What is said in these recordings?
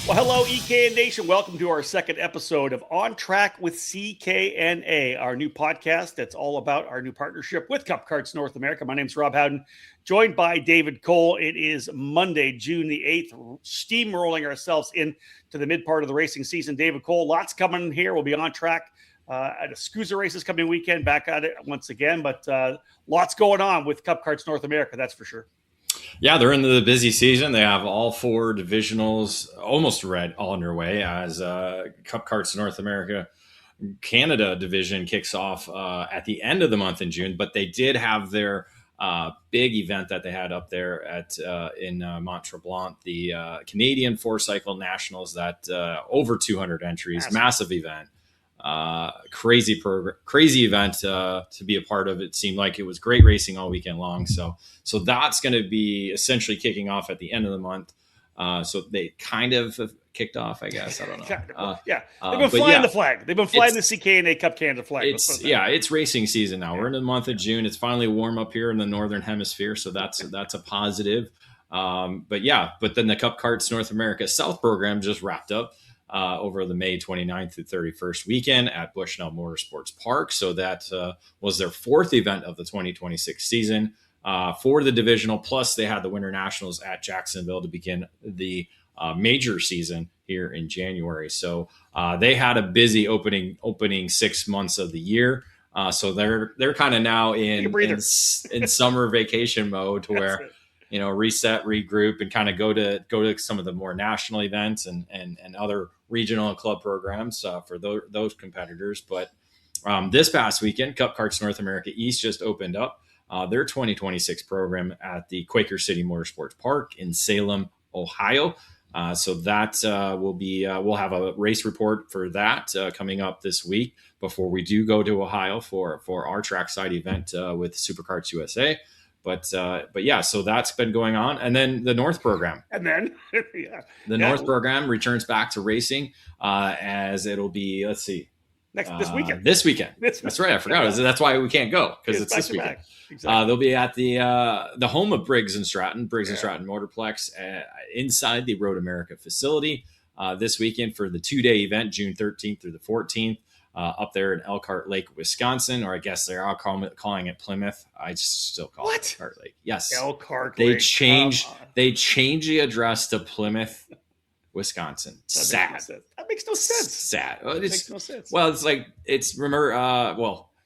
Well, hello, EKN Nation. Welcome to our second episode of On Track with CKNA, our new podcast that's all about our new partnership with Cup Karts North America. My name is Rob Howden, joined by David Cole. It is Monday, June the 8th, steamrolling ourselves into the mid part of the racing season. David Cole, lots coming in here. We'll be on track at a SCUSA races coming weekend, back at it once again, but lots going on with Cup Karts North America, that's for sure. Yeah, they're into the busy season. They have all four divisionals almost all underway as Cup Karts North America Canada division kicks off at the end of the month in June. But they did have their big event that they had up there in Mont-Tremblant, the Canadian Four Cycle Nationals. That over 200 entries, massive event. Crazy event to be a part of. It seemed like it was great racing all weekend long. So that's going to be essentially kicking off at the end of the month. So they kind of have kicked off, I guess. I don't know. They've been flying the flag. They've been flying the CKNA Cup Canada flag. It's racing season now. We're in the month of June. It's finally warm up here in the Northern Hemisphere. So that's a positive. But then the Cup Karts North America South program just wrapped up over the May 29th through 31st weekend at Bushnell Motorsports Park. So that was their fourth event of the 2026 season for the divisional. Plus, they had the Winter Nationals at Jacksonville to begin the major season here in January. So they had a busy opening 6 months of the year. So they're kind of now in summer vacation mode where reset, regroup, and kind of go to some of the more national events and other regional and club programs for those competitors. But this past weekend, Cup Karts North America East just opened up their 2026 program at the Quaker City Motorsports Park in Salem, Ohio. So that we'll have a race report for that coming up this week before we do go to Ohio for our trackside event with Superkarts USA. But yeah, so that's been going on. And then the North program. North program returns back to racing as it'll be, let's see. This weekend. This weekend. That's right. I forgot. That's why we can't go, because it's this weekend. Exactly. They'll be at the home of Briggs & Stratton, and Stratton Motorplex inside the Road America facility this weekend for the 2-day event, June 13th through the 14th. Up there in Elkhart Lake, Wisconsin, or I guess they're all calling it Plymouth. I still call it Elkhart Lake. Yes, Elkhart Lake. They changed the address to Plymouth, Wisconsin. Sad. That makes no sense. Sad. It makes no sense. Well,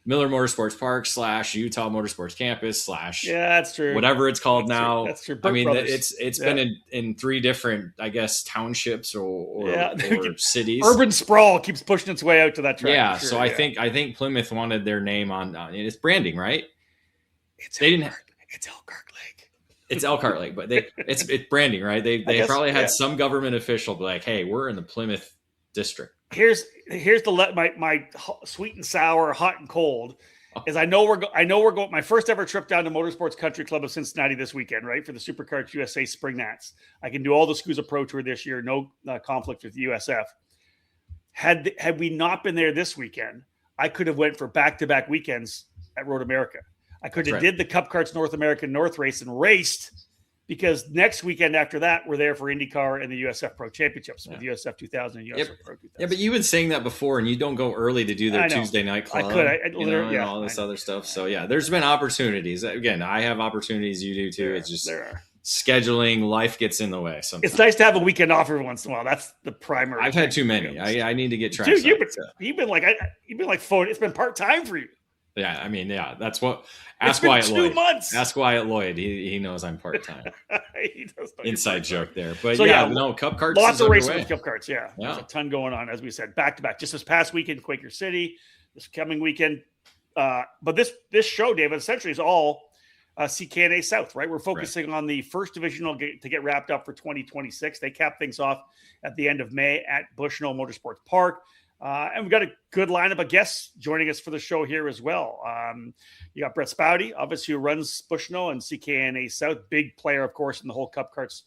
Miller Motorsports Park / Utah Motorsports Campus / that's true. Whatever it's called now. That's true. I mean, it's been in 3 different, I guess, townships or cities. Urban sprawl keeps pushing its way out to that track. Yeah, sure. So I think Plymouth wanted their name on it's branding, right? It's Elkhart Lake. It's Elkhart Lake, but it's branding, right? They probably had some government official be like, "Hey, we're in the Plymouth district." Here's my sweet and sour, hot and cold. Is I know we're going. My first ever trip down to Motorsports Country Club of Cincinnati this weekend, right, for the Superkarts USA Spring Nats. I can do all the SCUSA Pro Tour this year. No conflict with USF. Had we not been there this weekend, I could have went for back-to-back weekends at Road America. I could have did the Cup Karts North American North race and raced, because next weekend after that, we're there for IndyCar and the USF Pro Championships with USF 2000 and USF Pro 2000. Yeah, but you've been saying that before, and you don't go early to do their Tuesday night club. I could. And all this other stuff. So, yeah, there's been opportunities. Again, I have opportunities. You do, too. It's just scheduling. Life gets in the way sometimes. It's nice to have a weekend off every once in a while. That's the primary. I've had too many. I need to get track. Dude, you've been like phone. It's been part-time for you. Yeah, I mean, that's what. Ask Wyatt Lloyd. 2 months. Ask Wyatt Lloyd. He knows I'm part time. He does know. Inside joke there, but so, Cup Karts. Lots of racing with Cup Karts. Yeah, there's a ton going on, as we said, back to back. Just this past weekend, Quaker City. This coming weekend, but this show, David, essentially is all CKNA South. Right, we're focusing on the first divisional to get wrapped up for 2026. They cap things off at the end of May at Bushnell Motorsports Park. And we've got a good lineup of guests joining us for the show here as well. You got Bret Spaude, obviously, who runs Bushnell and CKNA South. Big player, of course, in the whole Cup Karts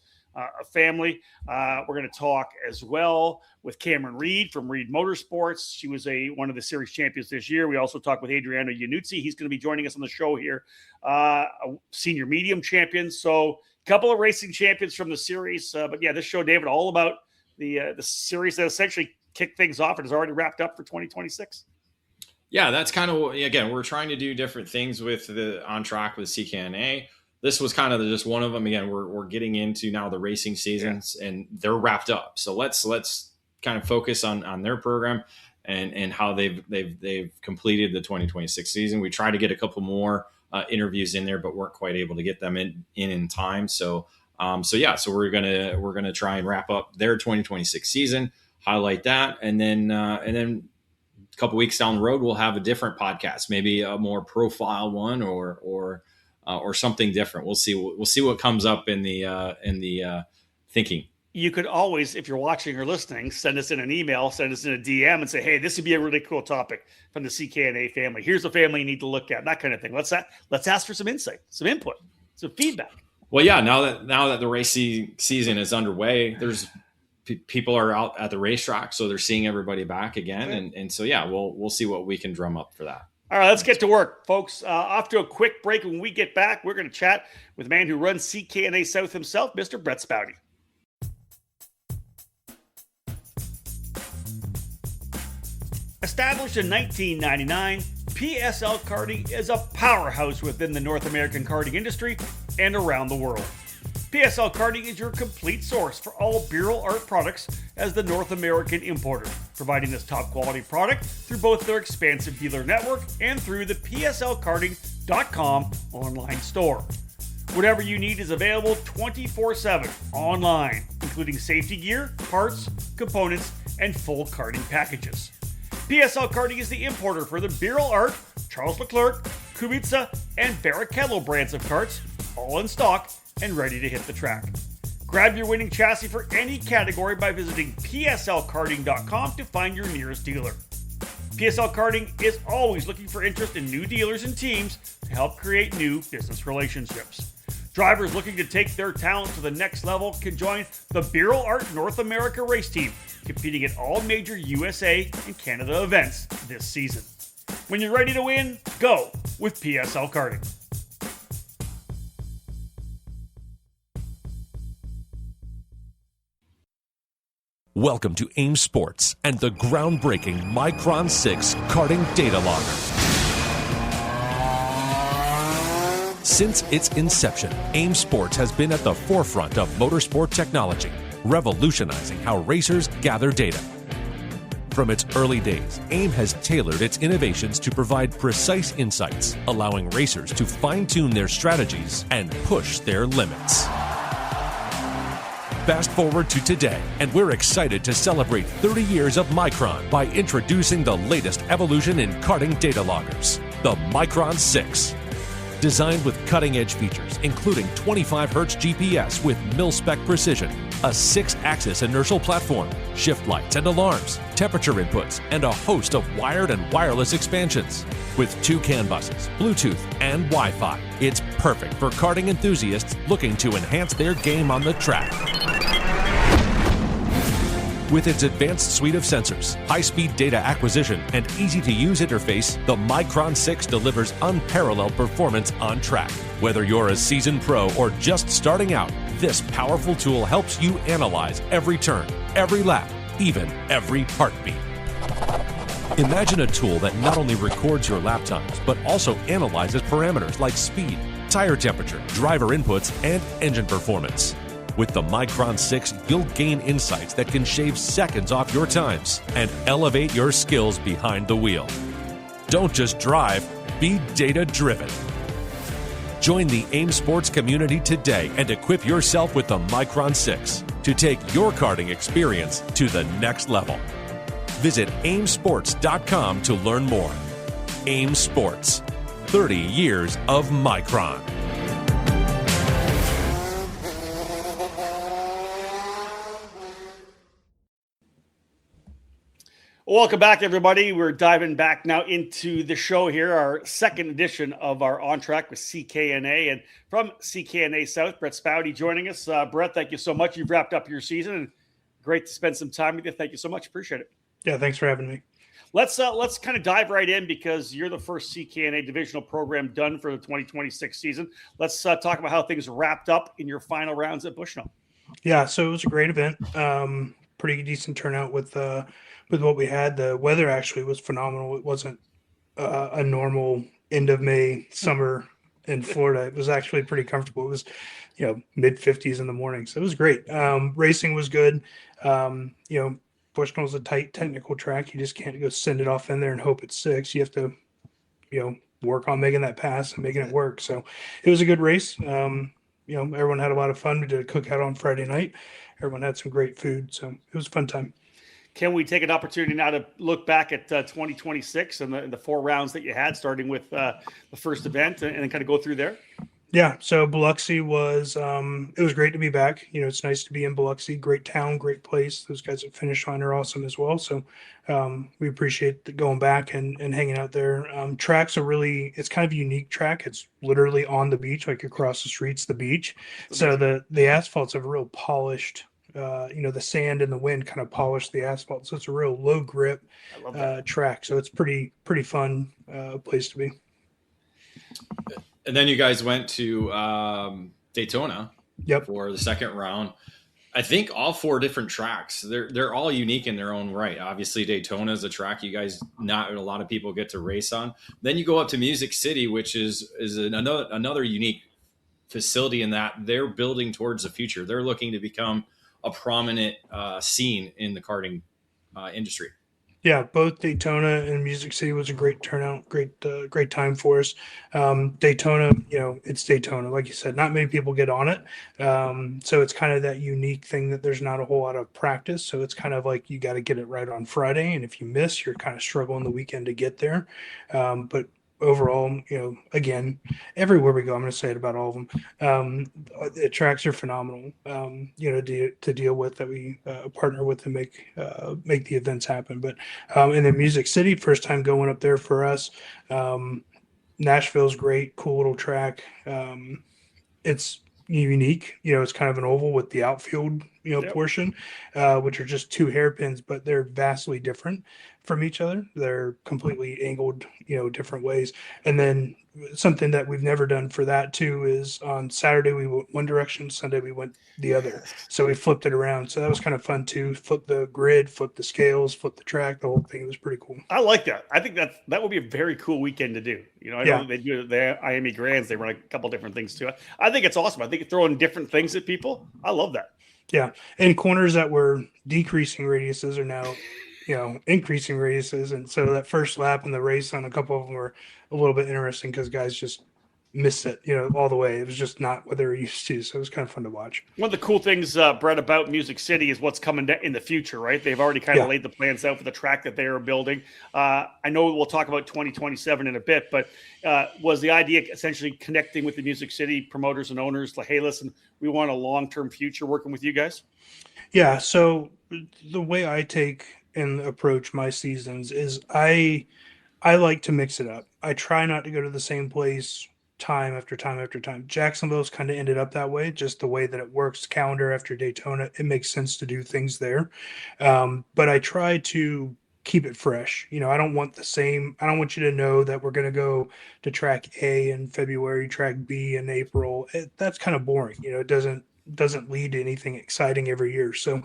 family. We're going to talk as well with Camryn Reed from Reed Motorsports. She was one of the series champions this year. We also talked with Adriano Yannuzzi. He's going to be joining us on the show here. A senior medium champion. So a couple of racing champions from the series. But yeah, this show, David, all about the series that essentially kicked things off and is already wrapped up for 2026. Yeah, that's kind of, again, we're trying to do different things with the On Track with CKNA. This was kind of just one of them. Again, we're getting into now the racing seasons, and they're wrapped up. So let's kind of focus on their program and how they've completed the 2026 season. We tried to get a couple more interviews in there, but weren't quite able to get them in time. So we're gonna try and wrap up their 2026 season, highlight that, and then a couple weeks down the road, we'll have a different podcast, maybe a more profile one or something different. We'll see what comes up in the thinking. You could always, if you're watching or listening, send us in an email, send us in a DM and say, hey, this would be a really cool topic from the CKNA family. Here's a family you need to look at, that kind of thing. Let's ask for some insight, some input, some feedback. Well, yeah, now that the race season is underway, there's people are out at the racetrack, so they're seeing everybody back again. Okay. And so, yeah, we'll see what we can drum up for that. All right, let's get to work, folks. Off to a quick break. When we get back, we're going to chat with the man who runs CKNA South himself, Mr. Bret Spaude. Established in 1999, PSL Karting is a powerhouse within the North American karting industry and around the world. PSL Karting is your complete source for all Bureau Art products as the North American importer, providing this top quality product through both their expansive dealer network and through the PSLKarting.com online store. Whatever you need is available 24/7 online, including safety gear, parts, components, and full karting packages. PSL Karting is the importer for the Bureau Art, Charles Leclerc, Kubica, and Barrichello brands of karts, all in stock and ready to hit the track. Grab your winning chassis for any category by visiting PSLKarting.com to find your nearest dealer. PSL Karting is always looking for interest in new dealers and teams to help create new business relationships. Drivers looking to take their talent to the next level can join the Bureau Art North America race team, competing at all major USA and Canada events this season. When you're ready to win, go with PSL Karting. Welcome to AIM Sports and the groundbreaking Micron 6 karting data logger. Since its inception, AIM Sports has been at the forefront of motorsport technology, revolutionizing how racers gather data. From its early days, AIM has tailored its innovations to provide precise insights, allowing racers to fine-tune their strategies and push their limits. Fast forward to today, and we're excited to celebrate 30 years of Micron by introducing the latest evolution in karting data loggers, the Micron 6. Designed with cutting-edge features, including 25Hz GPS with mil-spec precision, a 6-axis inertial platform, shift lights and alarms, temperature inputs, and a host of wired and wireless expansions. With 2 CAN buses, Bluetooth, and Wi-Fi, it's perfect for karting enthusiasts looking to enhance their game on the track. With its advanced suite of sensors, high-speed data acquisition, and easy-to-use interface, the Micron 6 delivers unparalleled performance on track. Whether you're a seasoned pro or just starting out, this powerful tool helps you analyze every turn, every lap, even every heartbeat. Imagine a tool that not only records your lap times, but also analyzes parameters like speed, tire temperature, driver inputs, and engine performance. With the Micron 6, you'll gain insights that can shave seconds off your times and elevate your skills behind the wheel. Don't just drive, be data-driven. Join the AIM Sports community today and equip yourself with the Micron 6 to take your karting experience to the next level. Visit aimsports.com to learn more. AIM Sports, 30 years of Micron. Welcome back, everybody. We're diving back now into the show here, our second edition of our On Track with CKNA. And from CKNA South, Bret Spaude joining us. Bret, thank you so much. You've wrapped up your season, and great to spend some time with you. Thank you so much. Appreciate it. Yeah, thanks for having me. Let's kind of dive right in because you're the first CKNA divisional program done for the 2026 season. Let's talk about how things wrapped up in your final rounds at Bushnell. Yeah, so it was a great event. pretty decent turnout with what we had. The weather actually was phenomenal. It wasn't a normal end of May summer in Florida. It was actually pretty comfortable. It was, mid 50s in the morning. So it was great. Racing was good. Bushnell's a tight technical track. You just can't go send it off in there and hope it's 6. You have to, work on making that pass and making it work. So it was a good race. Everyone had a lot of fun. We did a cookout on Friday night. Everyone had some great food. So it was a fun time. Can we take an opportunity now to look back at 2026 and the 4 rounds that you had, starting with the first event, and then kind of go through there? Yeah, so Biloxi was it was great to be back. It's nice to be in Biloxi. Great town, great place. Those guys at Finish Line are awesome as well. So we appreciate going back and hanging out there. Tracks are it's kind of a unique track. It's literally on the beach, like across the street's the beach. So the asphalt's have a real polished. The sand and the wind kind of polished the asphalt, so it's a real low grip track. So it's pretty fun place to be. And then you guys went to Daytona for the second round. I think all 4 different tracks, they're all unique in their own right. Obviously, Daytona is a track you guys not a lot of people get to race on. Then you go up to Music City, which is another unique facility in that they're building towards the future. They're looking to become a prominent scene in the karting industry. Yeah, both Daytona and Music City was a great turnout, great time for us. Daytona, it's Daytona. Like you said, not many people get on it. So it's kind of that unique thing that there's not a whole lot of practice. So it's kind of like you got to get it right on Friday. And if you miss, you're kind of struggling the weekend to get there. But overall, again, everywhere we go, I'm going to say it about all of them. The tracks are phenomenal, to deal with, that we partner with to make the events happen. But and then Music City, first time going up there for us. Nashville's great, cool little track. It's unique, it's kind of an oval with the outfield, portion, which are just 2 hairpins, but they're vastly different from each other. They're completely angled, different ways. And then something that we've never done for that too is on Saturday we went one direction, Sunday we went the other. So we flipped it around. So that was kind of fun too. Flip the grid, flip the scales, flip the track, the whole thing. It was pretty cool. I like that. I think that would be a very cool weekend to do. I know they do the Miami Grands. They run a couple different things too. I think it's awesome. I think throwing different things at people. I love that. Yeah. And corners that were decreasing radiuses are now, increasing radiuses. And so that first lap in the race on a couple of them were a little bit interesting because guys just missed it, all the way. It was just not what they were used to. So it was kind of fun to watch. One of the cool things, Bret, about Music City is what's coming in the future, right? They've already kind of laid the plans out for the track that they are building. I know we'll talk about 2027 in a bit, but was the idea essentially connecting with the Music City promoters and owners like, hey, listen, we want a long-term future working with you guys? Yeah. So the way I take and approach my seasons is I like to mix it up. I try not to go to the same place time after time after time. Jacksonville's kind of ended up that way, just the way that it works. Calendar after Daytona, it makes sense to do things there. But I try to keep it fresh. I don't want I don't want you to know that we're going to go to track A in February, track B in April. That's kind of boring. It doesn't lead to anything exciting every year. So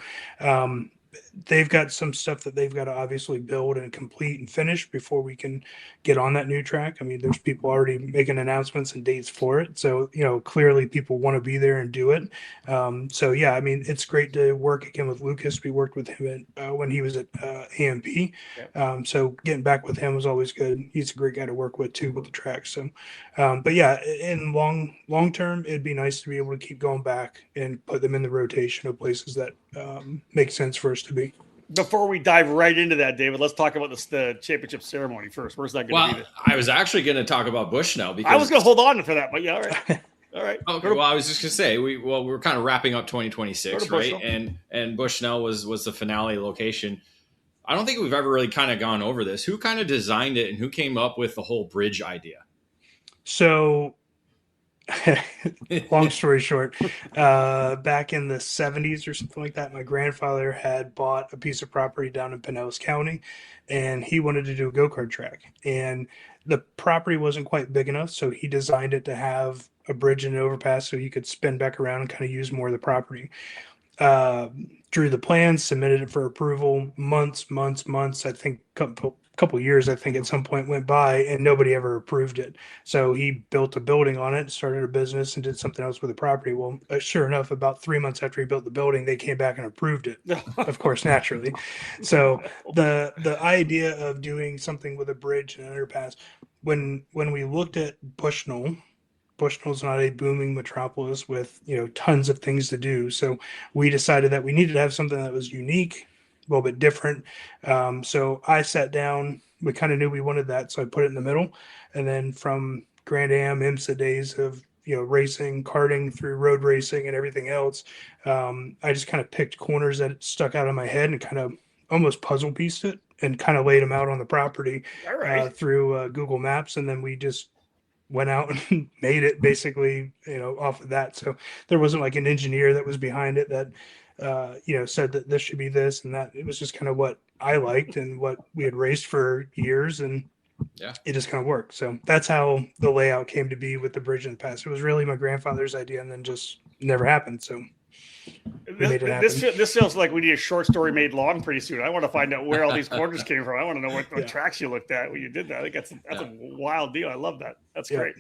they've got some stuff that they've got to obviously build and complete and finish before we can get on that new track. I mean, there's people already making announcements and dates for it. So, clearly people want to be there and do it. So yeah, I mean, it's great to work again with Lucas. We worked with him when he was at AMP. So getting back with him was always good. He's a great guy to work with too, with the track. So, but yeah, in long term, it'd be nice to be able to keep going back and put them in the rotation of places that make sense for us to be. Before we dive right into that, David, let's talk about the championship ceremony first. Where's that going to be? I was actually going to talk about Bushnell because I was going to hold on for that, but yeah, all right. All right. Okay. Well, I was just going to say we're kind of wrapping up 2026, right? And Bushnell was the finale location. I don't think we've ever really kind of gone over this. Who kind of designed it and who came up with the whole bridge idea? So long story short, back in the 70s or something like that, my grandfather had bought a piece of property down in Pinellas County, and he wanted to do a go-kart track. And the property wasn't quite big enough, so he designed it to have a bridge and an overpass so he could spin back around and kind of use more of the property. drew the plans, submitted it for approval. Months. I think couple years. I think at some point went by, and nobody ever approved it. So he built a building on it, started a business, and did something else with the property. Well, sure enough, about 3 months after he built the building, they came back and approved it. Of course, naturally. So the idea of doing something with a bridge and an underpass, when we looked at Bushnell is not a booming metropolis with, tons of things to do. So we decided that we needed to have something that was unique, a little bit different. So I sat down, we kind of knew we wanted that. So I put it in the middle. And then from Grand Am, IMSA days of, racing, karting through road racing and everything else, I just kind of picked corners that stuck out of my head and kind of almost puzzle pieced it and kind of laid them out on the property through Google Maps. And then we just went out and made it basically, off of that. So there wasn't like an engineer that was behind it that, said that this should be this and that. It was just kind of what I liked and what we had raced for years, and it just kind of worked. So that's how the layout came to be with the bridge in the past. It was really my grandfather's idea, and then just never happened. So this feels like we need a short story made long pretty soon. I want to find out where all these corners came from. I want to know what tracks you looked at when you did that. I think that's a wild deal. I love that. That's great.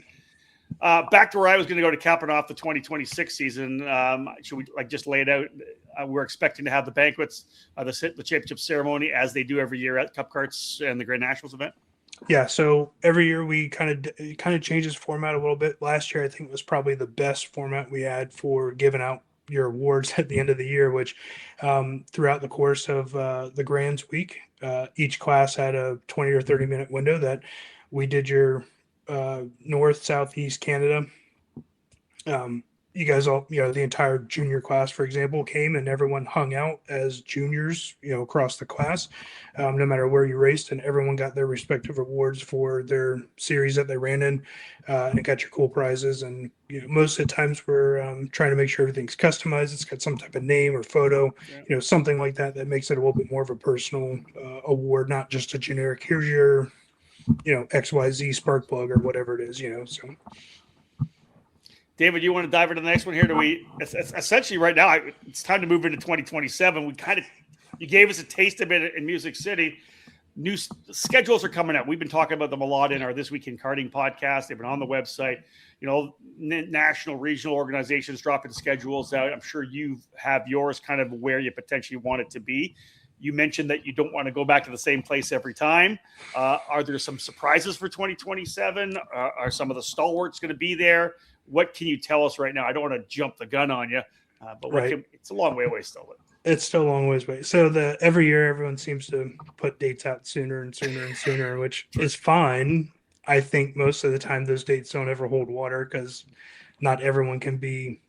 Back to where I was going to go to capping off the 2026 season. Should we just lay it out? We're expecting to have the banquets, the championship ceremony, as they do every year at Cup Karts and the Grand Nationals event. Yeah, so every year we kind of changes format a little bit. Last year, I think, was probably the best format we had for giving out your awards at the end of the year, which throughout the course of the Grands week, each class had a 20 or 30-minute window that we did your North, Southeast Canada. You guys all, the entire junior class, for example, came and everyone hung out as juniors, across the class, no matter where you raced, and everyone got their respective awards for their series that they ran in, and got your cool prizes. And most of the times we're trying to make sure everything's customized. It's got some type of name or photo, something like that makes it a little bit more of a personal award, not just a generic, here's your, XYZ spark plug or whatever it is, so. David, you want to dive into the next one here? Essentially right now, it's time to move into 2027. You gave us a taste of it in Music City. New schedules are coming out. We've been talking about them a lot in our This Week in Karting podcast. They've been on the website. National, regional organizations dropping schedules out. I'm sure you have yours kind of where you potentially want it to be. You mentioned that you don't want to go back to the same place every time. Are there some surprises for 2027? Are some of the stalwarts going to be there? What can you tell us right now? I don't want to jump the gun on you, but it's a long way away still. It's still a long ways away. So every year everyone seems to put dates out sooner and sooner and sooner, which is fine. I think most of the time those dates don't ever hold water because not everyone can be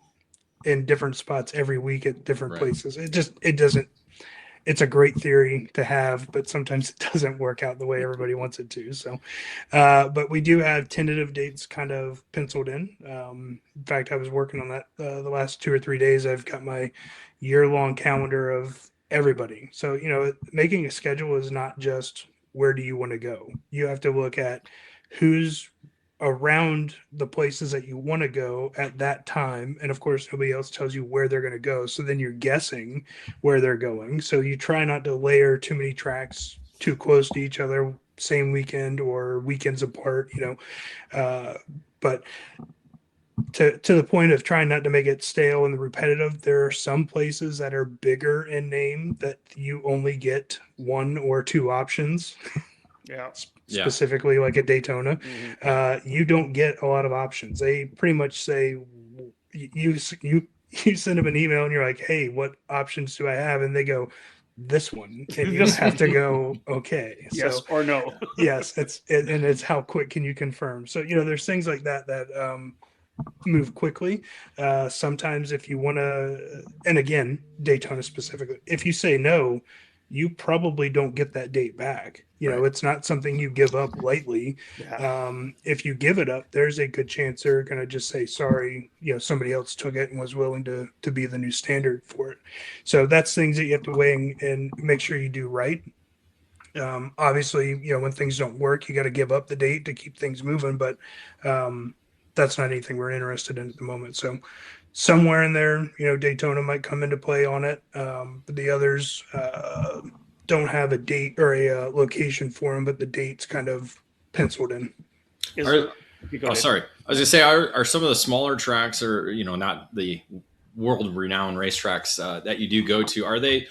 in different spots every week at different places. It doesn't. It's a great theory to have, but sometimes it doesn't work out the way everybody wants it to. So, but we do have tentative dates kind of penciled in. In fact, I was working on that the last 2 or 3 days. I've got my year-long calendar of everybody. So, making a schedule is not just where do you want to go. You have to look at who's around the places that you want to go at that time, and of course nobody else tells you where they're going to go, so then you're guessing where they're going. So you try not to layer too many tracks too close to each other, same weekend or weekends apart, but to the point of trying not to make it stale and repetitive, there are some places that are bigger in name that you only get 1 or 2 options. Specifically like at Daytona. You don't get a lot of options. They pretty much say you send them an email and you're like, hey, what options do I have? And they go, this one. And you just have to go, okay. Yes or no. Yes, it's how quick can you confirm? So, there's things like that move quickly. Sometimes if you want to, and again, Daytona specifically, if you say no, you probably don't get that date back. It's not something you give up lightly. If you give it up, there's a good chance they're going to just say, sorry, somebody else took it and was willing to be the new standard for it. So that's things that you have to weigh and make sure you do right. Obviously, when things don't work, you got to give up the date to keep things moving. But that's not anything we're interested in at the moment. So somewhere in there, Daytona might come into play on it. But the others don't have a date or a location for them, but the date's kind of penciled in. Sorry. I was gonna say, are some of the smaller tracks, or not the world-renowned racetracks that you do go to, are they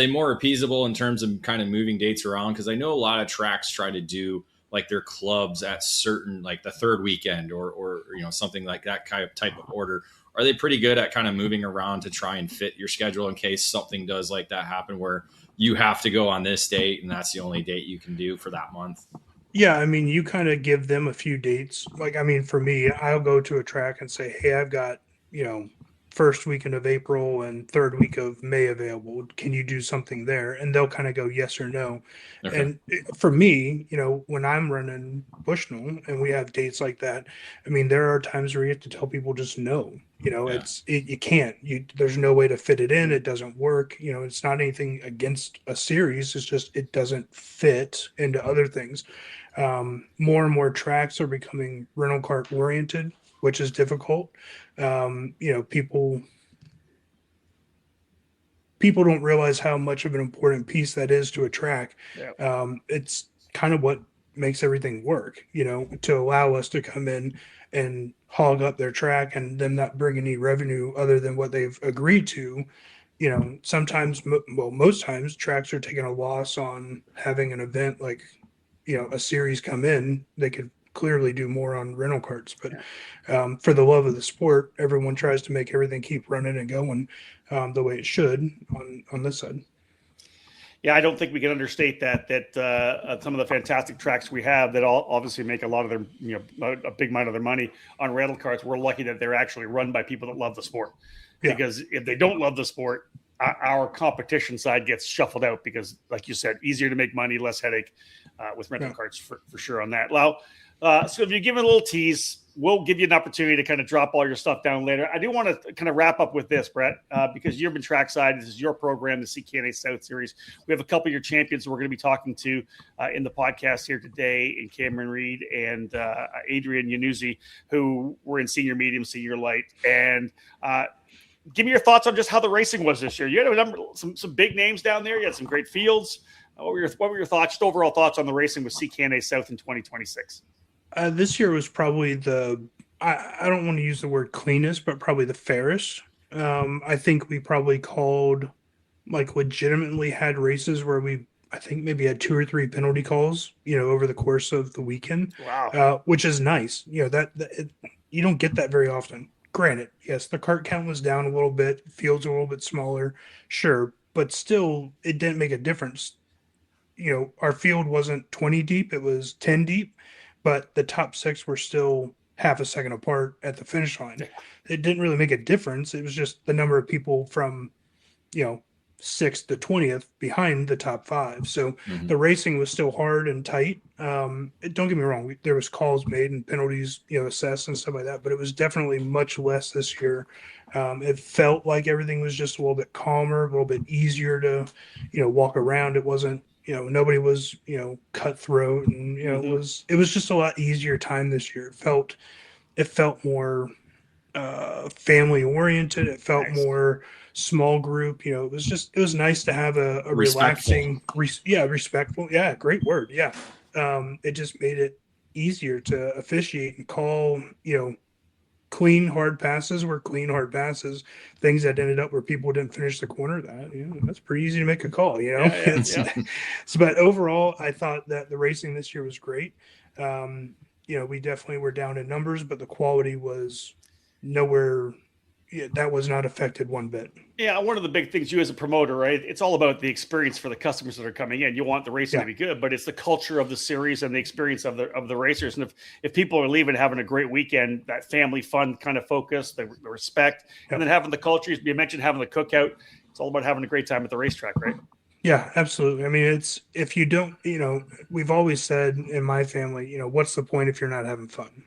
more appeasable in terms of kind of moving dates around? Because I know a lot of tracks try to do like their clubs at certain, like the third weekend or something like that kind of type of order. Are they pretty good at kind of moving around to try and fit your schedule in case something does like that happen where you have to go on this date and that's the only date you can do for that month? Yeah, I mean, you kind of give them a few dates. Like, I mean, for me, I'll go to a track and say, hey, I've got, first weekend of April and third week of May available. Can you do something there? And they'll kind of go yes or no. Okay. And for me, when I'm running Bushnell and we have dates like that, I mean, there are times where you have to tell people just no. You can't. There's no way to fit it in. It doesn't work. It's not anything against a series. It's just it doesn't fit into other things. More and more tracks are becoming rental cart oriented, which is difficult. People don't realize how much of an important piece that is to a track. Yeah. It's kind of what makes everything work, to allow us to come in and hog up their track and them not bring any revenue other than what they've agreed to. Sometimes, most times tracks are taking a loss on having an event like, a series come in. They could clearly do more on rental carts, but for the love of the sport, everyone tries to make everything keep running and going the way it should on this side. Yeah, I don't think we can understate that some of the fantastic tracks we have that all obviously make a lot of their, a big amount of their money on rental carts. We're lucky that they're actually run by people that love the sport. Yeah. Because if they don't love the sport, our competition side gets shuffled out because, like you said, easier to make money, less headache with rental carts for sure on that. Now, so if you give it a little tease, we'll give you an opportunity to kind of drop all your stuff down later. I do want to kind of wrap up with this, Bret, because you've been trackside. This is your program, the CKNA South Series. We have a couple of your champions we're going to be talking to in the podcast here today, in Camryn Reed and Adrian Yannuzzi, who were in senior medium, senior light. And give me your thoughts on just how the racing was this year. You had some big names down there. You had some great fields. What were your thoughts, just overall thoughts on the racing with CKNA South in 2026? This year was probably I don't want to use the word cleanest, but probably the fairest. I think we probably called, like, legitimately had races where I think maybe had 2 or 3 penalty calls, over the course of the weekend. Wow. Which is nice. You don't get that very often. Granted, yes, the cart count was down a little bit, fields a little bit smaller, sure, but still, it didn't make a difference. Our field wasn't 20 deep, it was 10 deep, but the top 6 were still half a second apart at the finish line. It didn't really make a difference. It was just the number of people from, 6th to 20th behind the top 5. So the racing was still hard and tight. Don't get me wrong. There was calls made and penalties, assessed and stuff like that, but it was definitely much less this year. It felt like everything was just a little bit calmer, a little bit easier to, walk around. It wasn't, nobody was, cutthroat, and, it was just a lot easier time this year. It felt more family oriented. It felt more small group. It was nice to have a relaxing, respectful. Yeah. Great word. Yeah. It just made it easier to officiate and call, clean hard passes were clean hard passes. Things that ended up where people didn't finish the corner, that's pretty easy to make a call. But overall, I thought that the racing this year was great. We definitely were down in numbers, but the quality was nowhere. That was not affected one bit. Yeah, one of the big things, you as a promoter, right? It's all about the experience for the customers that are coming in. You want the racing to be good, but it's the culture of the series and the experience of the racers. And if people are leaving having a great weekend, that family fun kind of focus, the respect, and then having the culture. You mentioned having the cookout. It's all about having a great time at the racetrack, right? Yeah, absolutely. I mean, if you don't, we've always said in my family, what's the point if you're not having fun?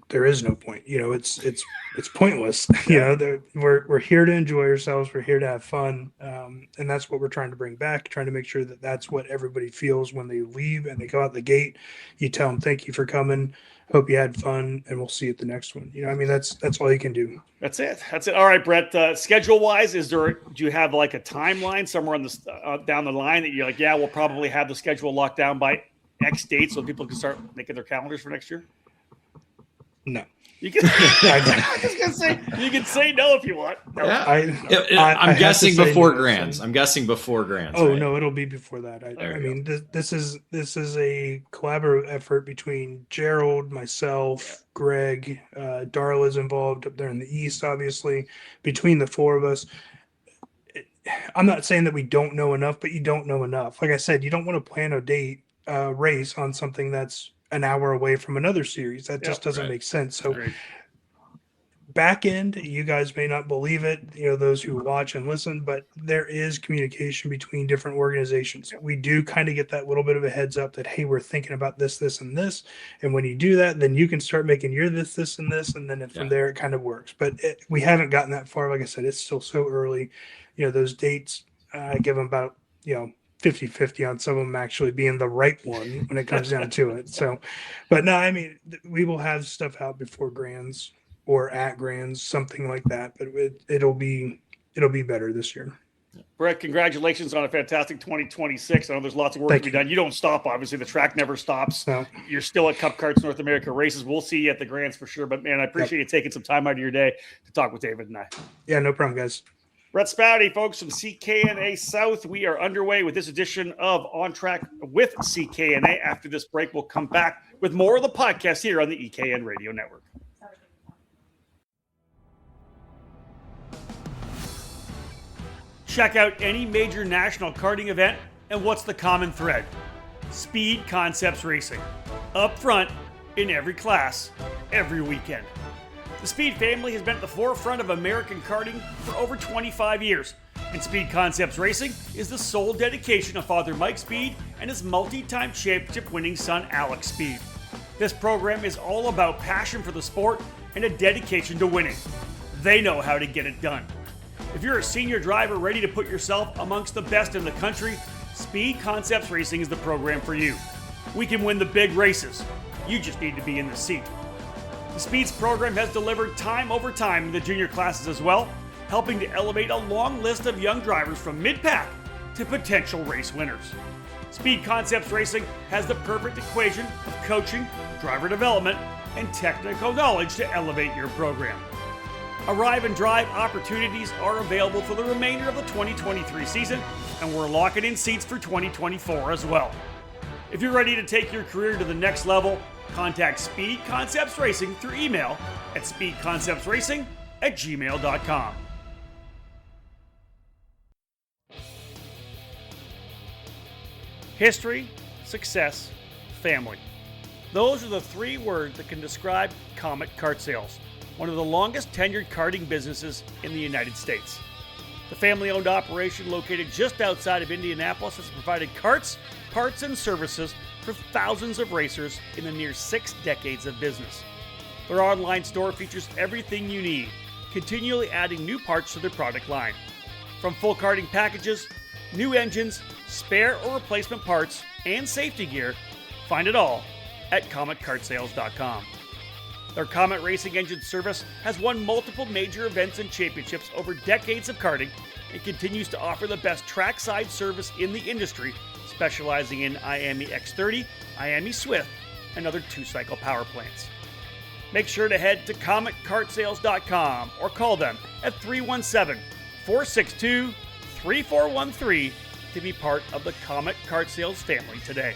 there is no point. It's pointless. We're here to enjoy ourselves. We're here to have fun, and that's what we're trying to bring back. Trying to make sure that that's what everybody feels when they leave and they go out the gate. You tell them, "Thank you for coming. Hope you had fun, and we'll see you at the next one." That's all you can do. That's it. All right, Bret. Schedule wise, do you have like a timeline somewhere on the down the line that you're like, yeah, we'll probably have the schedule locked down by X date so people can start making their calendars for next year? No. You can, I was gonna say you can say no if you want. No. Yeah. I'm guessing before Grands. I'm guessing before Grands. Oh right? No, it'll be before that. I mean, this is a collaborative effort between Gerald, myself, Greg, Darla's involved up there in the East, obviously. Between the four of us, I'm not saying that we don't know enough, but you don't know enough. Like I said, you don't want to plan a race on something that's an hour away from another series. That just doesn't make sense. So back end, you guys may not believe it, those who watch and listen, but there is communication between different organizations. We do kind of get that little bit of a heads up that, hey, we're thinking about this, this, and this. And when you do that, then you can start making your this, and this. And then from there, it kind of works. But we haven't gotten that far. Like I said, it's still so early. Those dates, I give them about, 50-50 on some of them actually being the right one when it comes down to it. So, but no, I mean, we will have stuff out before Grands or at Grands, something like that, but it'll be better this year. Bret, congratulations on a fantastic 2026. I know there's lots of work to be done. You don't stop, obviously. The track never stops. No. You're still at Cup Karts North America races. We'll see you at the Grands for sure. But, man, I appreciate you taking some time out of your day to talk with David and I. Yeah, no problem, guys. Bret Spaude, folks, from CKNA South. We are underway with this edition of On Track with CKNA. After this break, we'll come back with more of the podcast here on the EKN Radio Network. Check out any major national karting event, and what's the common thread? Speed Concepts Racing. Up front, in every class, every weekend. The Speed family has been at the forefront of American karting for over 25 years, and Speed Concepts Racing is the sole dedication of Father Mike Speed and his multi-time championship-winning son Alex Speed. This program is all about passion for the sport and a dedication to winning. They know how to get it done. If you're a senior driver ready to put yourself amongst the best in the country, Speed Concepts Racing is the program for you. We can win the big races. You just need to be in the seat. The Speeds program has delivered time over time in the junior classes as well, helping to elevate a long list of young drivers from mid-pack to potential race winners. Speed Concepts Racing has the perfect equation of coaching, driver development, and technical knowledge to elevate your program. Arrive and drive opportunities are available for the remainder of the 2023 season, and we're locking in seats for 2024 as well. If you're ready to take your career to the next level, contact Speed Concepts Racing through email at speedconceptsracing@gmail.com. History, success, family. Those are the three words that can describe Comet Kart Sales, one of the longest tenured karting businesses in the United States. The family-owned operation located just outside of Indianapolis has provided karts, parts, and services for thousands of racers in the near 6 decades of business. Their online store features everything you need, continually adding new parts to their product line. From full karting packages, new engines, spare or replacement parts, and safety gear, find it all at CometKartSales.com. Their Comet Racing Engine service has won multiple major events and championships over decades of karting and continues to offer the best trackside service in the industry, specializing in IAME X30, IAME Swift, and other 2-cycle power plants. Make sure to head to CometKartSales.com or call them at 317-462-3413 to be part of the Comet Kart Sales family today.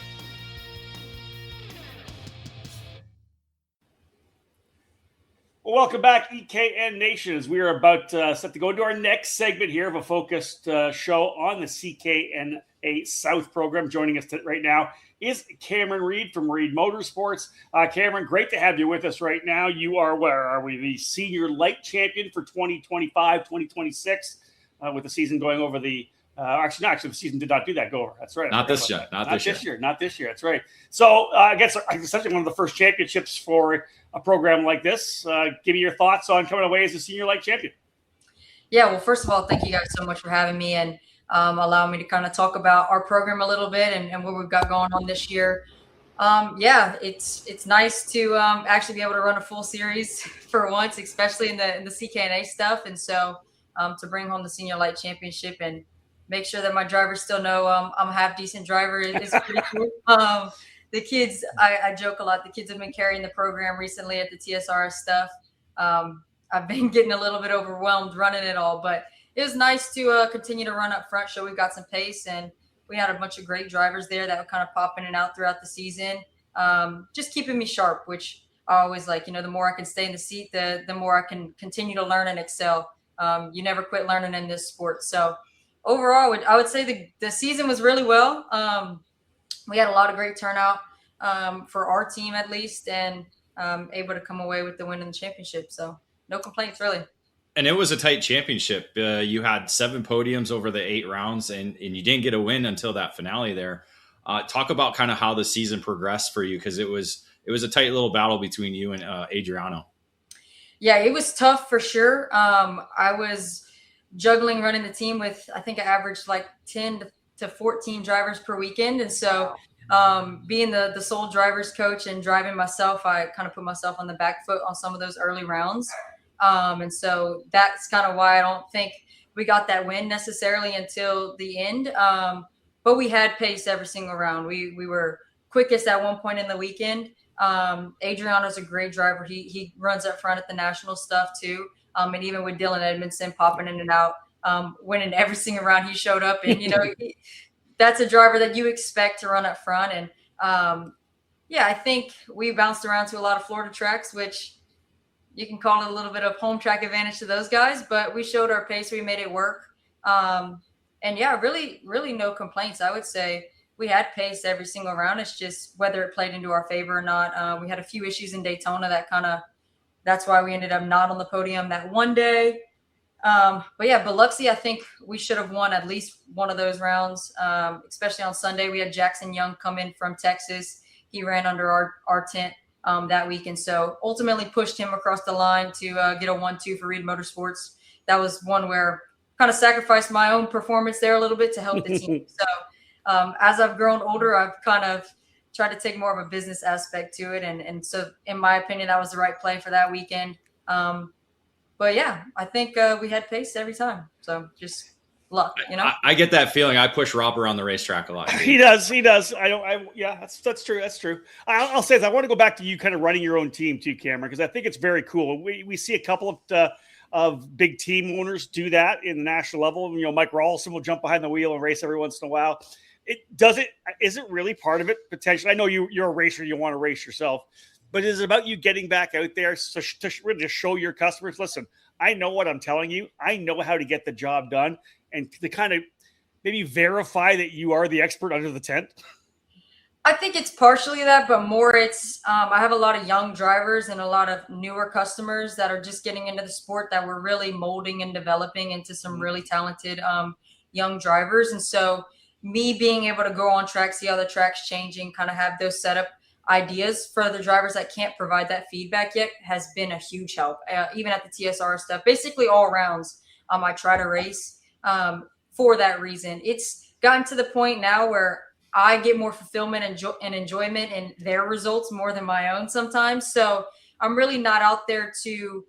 Well, welcome back, EKN Nations. We are about set to go into our next segment here of a focused show on the CKNA South program. Joining us right now is Camryn Reed from Reed Motorsports. Camryn, great to have you with us right now. You are, where are we, the senior light champion for 2025, 2026, with the season going over the actually, the season did not do that go over. That's right. Not this year. Not this year. That's right. So I guess essentially one of the first championships for a program like this. Give me your thoughts on coming away as a senior light champion. Yeah, well, first of all, thank you guys so much for having me and allowing me to kind of talk about our program a little bit and what we've got going on this year. Yeah, it's nice to actually be able to run a full series for once, especially in the CKNA stuff. And so to bring home the senior light championship and make sure that my drivers still know I'm a half decent driver is pretty cool. The kids, I joke a lot. The kids have been carrying the program recently at the TSRS stuff. I've been getting a little bit overwhelmed running it all, but it was nice to continue to run up front, show we've got some pace, and we had a bunch of great drivers there that would kind of pop in and out throughout the season, just keeping me sharp, which I always like. The more I can stay in the seat, the more I can continue to learn and excel. You never quit learning in this sport. So overall, I would say the season was really well. We had a lot of great turnout for our team at least, and able to come away with the win in the championship. So no complaints, really. And it was a tight championship. You had 7 podiums over the 8 rounds, and you didn't get a win until that finale there. Talk about kind of how the season progressed for you, because it was a tight little battle between you and Adriano. Yeah, it was tough for sure. I was juggling running the team with, I think I averaged like 10 to 14 drivers per weekend. And so being the sole driver's coach and driving myself, I kind of put myself on the back foot on some of those early rounds. And so that's kind of why I don't think we got that win necessarily until the end. But we had pace every single round. We were quickest at one point in the weekend. Adriano's a great driver. He runs up front at the national stuff too. And even with Dylan Edmondson popping in and out, winning every single round he showed up. And, that's a driver that you expect to run up front. And I think we bounced around to a lot of Florida tracks, which you can call it a little bit of home track advantage to those guys, but we showed our pace. We made it work. Really, really no complaints. I would say we had pace every single round. It's just whether it played into our favor or not. We had a few issues in Daytona that's why we ended up not on the podium that one day. But Biloxi, I think we should have won at least one of those rounds, especially on Sunday. We had Jackson Young come in from Texas. He ran under our tent that week, and so ultimately pushed him across the line to get a 1-2 for Reed Motorsports. That was one where I kind of sacrificed my own performance there a little bit to help the team. So as I've grown older, I've kind of tried to take more of a business aspect to it, and so in my opinion, that was the right play for that weekend. I think we had pace every time. So just luck, I get that feeling. I push Rob around the racetrack a lot. He does. That's true. That's true. I'll say this. I want to go back to you kind of running your own team too, Camryn, because I think it's very cool. We see a couple of big team owners do that in the national level. Mike Rawlson will jump behind the wheel and race every once in a while. Is it really part of it potentially? I know you're a racer. You want to race yourself. But is it about you getting back out there to really just show your customers, listen, I know what I'm telling you. I know how to get the job done, and to kind of maybe verify that you are the expert under the tent? I think it's partially that, but more it's I have a lot of young drivers and a lot of newer customers that are just getting into the sport that we're really molding and developing into some really talented young drivers. And so me being able to go on track, see how the track's changing, kind of have those setup ideas for the drivers that can't provide that feedback yet has been a huge help. Even at the TSR stuff, basically all rounds, I try to race for that reason. It's gotten to the point now where I get more fulfillment and enjoyment in their results more than my own sometimes. So I'm really not out there to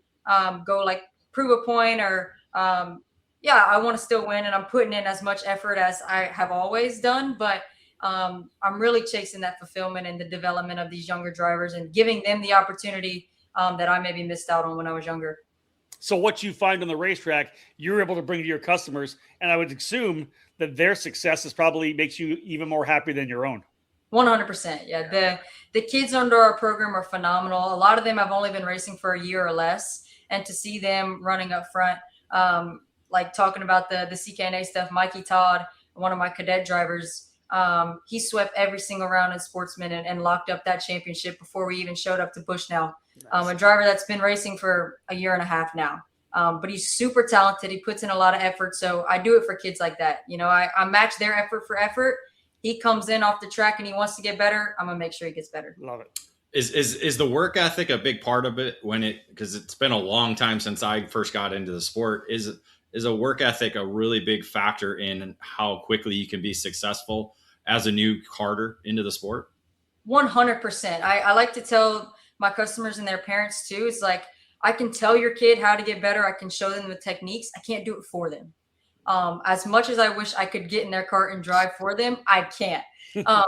go like prove a point or I want to still win, and I'm putting in as much effort as I have always done, but I'm really chasing that fulfillment and the development of these younger drivers and giving them the opportunity that I maybe missed out on when I was younger. So what you find on the racetrack, you're able to bring to your customers, and I would assume that their success is probably makes you even more happy than your own. 100%. Yeah. The kids under our program are phenomenal. A lot of them have only been racing for a year or less, and to see them running up front, like talking about the CKNA stuff, Mikey Todd, one of my cadet drivers, he swept every single round in Sportsman and locked up that championship before we even showed up to Bushnell. Nice. A driver that's been racing for a year and a half now. But he's super talented. He puts in a lot of effort. So I do it for kids like that. I match their effort for effort. He comes in off the track and he wants to get better. I'm going to make sure he gets better. Love it. Is the work ethic a big part of it because it's been a long time since I first got into the sport? Is a work ethic a really big factor in how quickly you can be successful as a new karter into the sport? 100%. I like to tell my customers and their parents too. It's like, I can tell your kid how to get better. I can show them the techniques. I can't do it for them. As much as I wish I could get in their cart and drive for them, I can't.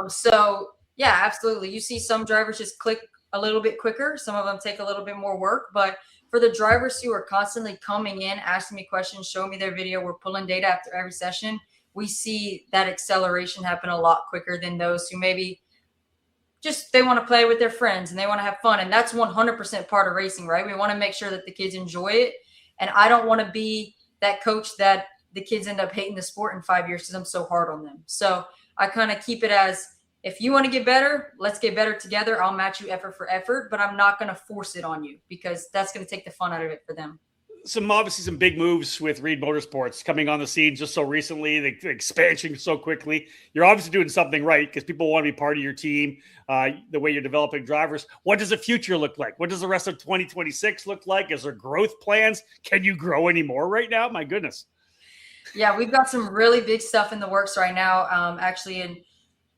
So yeah, absolutely. You see some drivers just click a little bit quicker. Some of them take a little bit more work, but for the drivers who are constantly coming in, asking me questions, showing me their video, we're pulling data after every session. We see that acceleration happen a lot quicker than those who maybe just they want to play with their friends and they want to have fun. And that's 100% part of racing, right? We want to make sure that the kids enjoy it. And I don't want to be that coach that the kids end up hating the sport in 5 years because I'm so hard on them. So I kind of keep it as, if you want to get better, let's get better together. I'll match you effort for effort, but I'm not going to force it on you because that's going to take the fun out of it for them. Obviously some big moves with Reed Motorsports coming on the scene just so recently, the expansion so quickly. You're obviously doing something right because people want to be part of your team, the way you're developing drivers. What does the future look like? What does the rest of 2026 look like? Is there growth plans? Can you grow any more right now? My goodness. Yeah, we've got some really big stuff in the works right now. Actually, in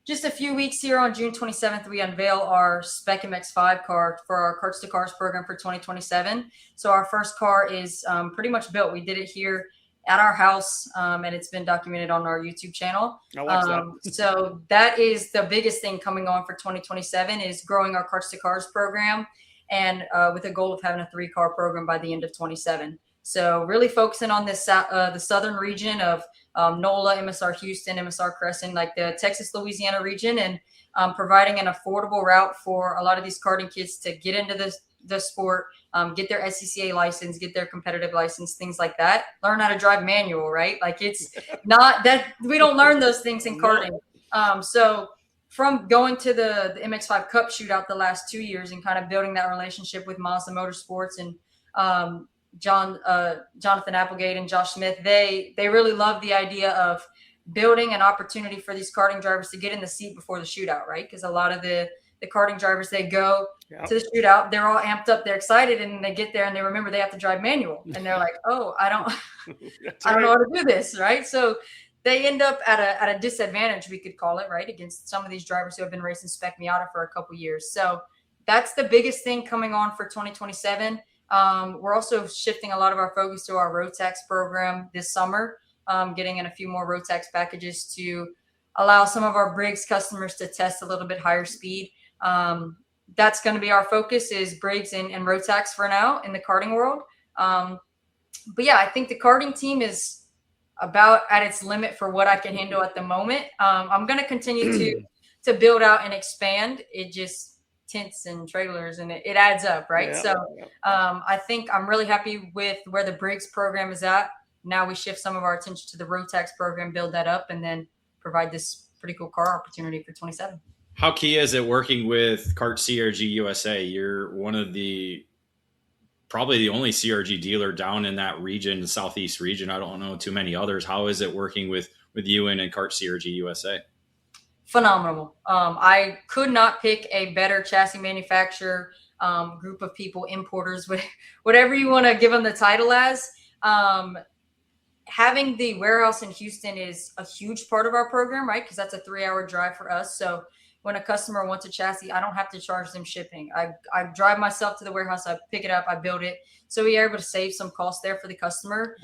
just a few weeks here on June 27th, we unveil our Spec MX5 car for our Karts to Cars program for 2027. So our first car is pretty much built. We did it here at our house, and it's been documented on our YouTube channel. I watched that. So that is the biggest thing coming on for 2027 is growing our Karts to Cars program, and with a goal of having a 3-car program by the end of 27. So really focusing on this the southern region of NOLA, MSR Houston, MSR Crescent, like the Texas, Louisiana region, and providing an affordable route for a lot of these karting kids to get into the sport, get their SCCA license, get their competitive license, things like that. Learn how to drive manual, right? Like it's not that we don't learn those things in karting. So from going to the MX5 Cup shootout the last 2 years and kind of building that relationship with Mazda Motorsports and Jonathan Applegate and Josh Smith, they really love the idea of building an opportunity for these karting drivers to get in the seat before the shootout, right? Because a lot of the karting drivers, they go to the shootout, they're all amped up, they're excited, and they get there and they remember they have to drive manual, and they're like, "Oh, I don't know how to do this," right? So they end up at a disadvantage, we could call it, right, against some of these drivers who have been racing Spec Miata for a couple years. So that's the biggest thing coming on for 2027. We're also shifting a lot of our focus to our road tax program this summer, getting in a few more road tax packages to allow some of our Briggs customers to test a little bit higher speed. That's going to be our focus is Briggs and road tax for now in the karting world. But yeah, I think the karting team is about at its limit for what I can handle at the moment. I'm going to continue to build out and expand. It just tents and trailers and it adds up, right? I think I'm really happy with where the Briggs program is at. Now we shift some of our attention to the road tax program, build that up, and then provide this pretty cool car opportunity for 27. How key is it working with Kart CRG USA? You're one of probably the only CRG dealer down in that region, the Southeast region. I don't know too many others. How is it working with you and Kart CRG USA? Phenomenal. I could not pick a better chassis manufacturer, group of people, importers, whatever you want to give them the title as. Having the warehouse in Houston is a huge part of our program, right? Because that's a 3-hour drive for us. So when a customer wants a chassis, I don't have to charge them shipping. I drive myself to the warehouse, I pick it up, I build it. So we are able to save some cost there for the customer.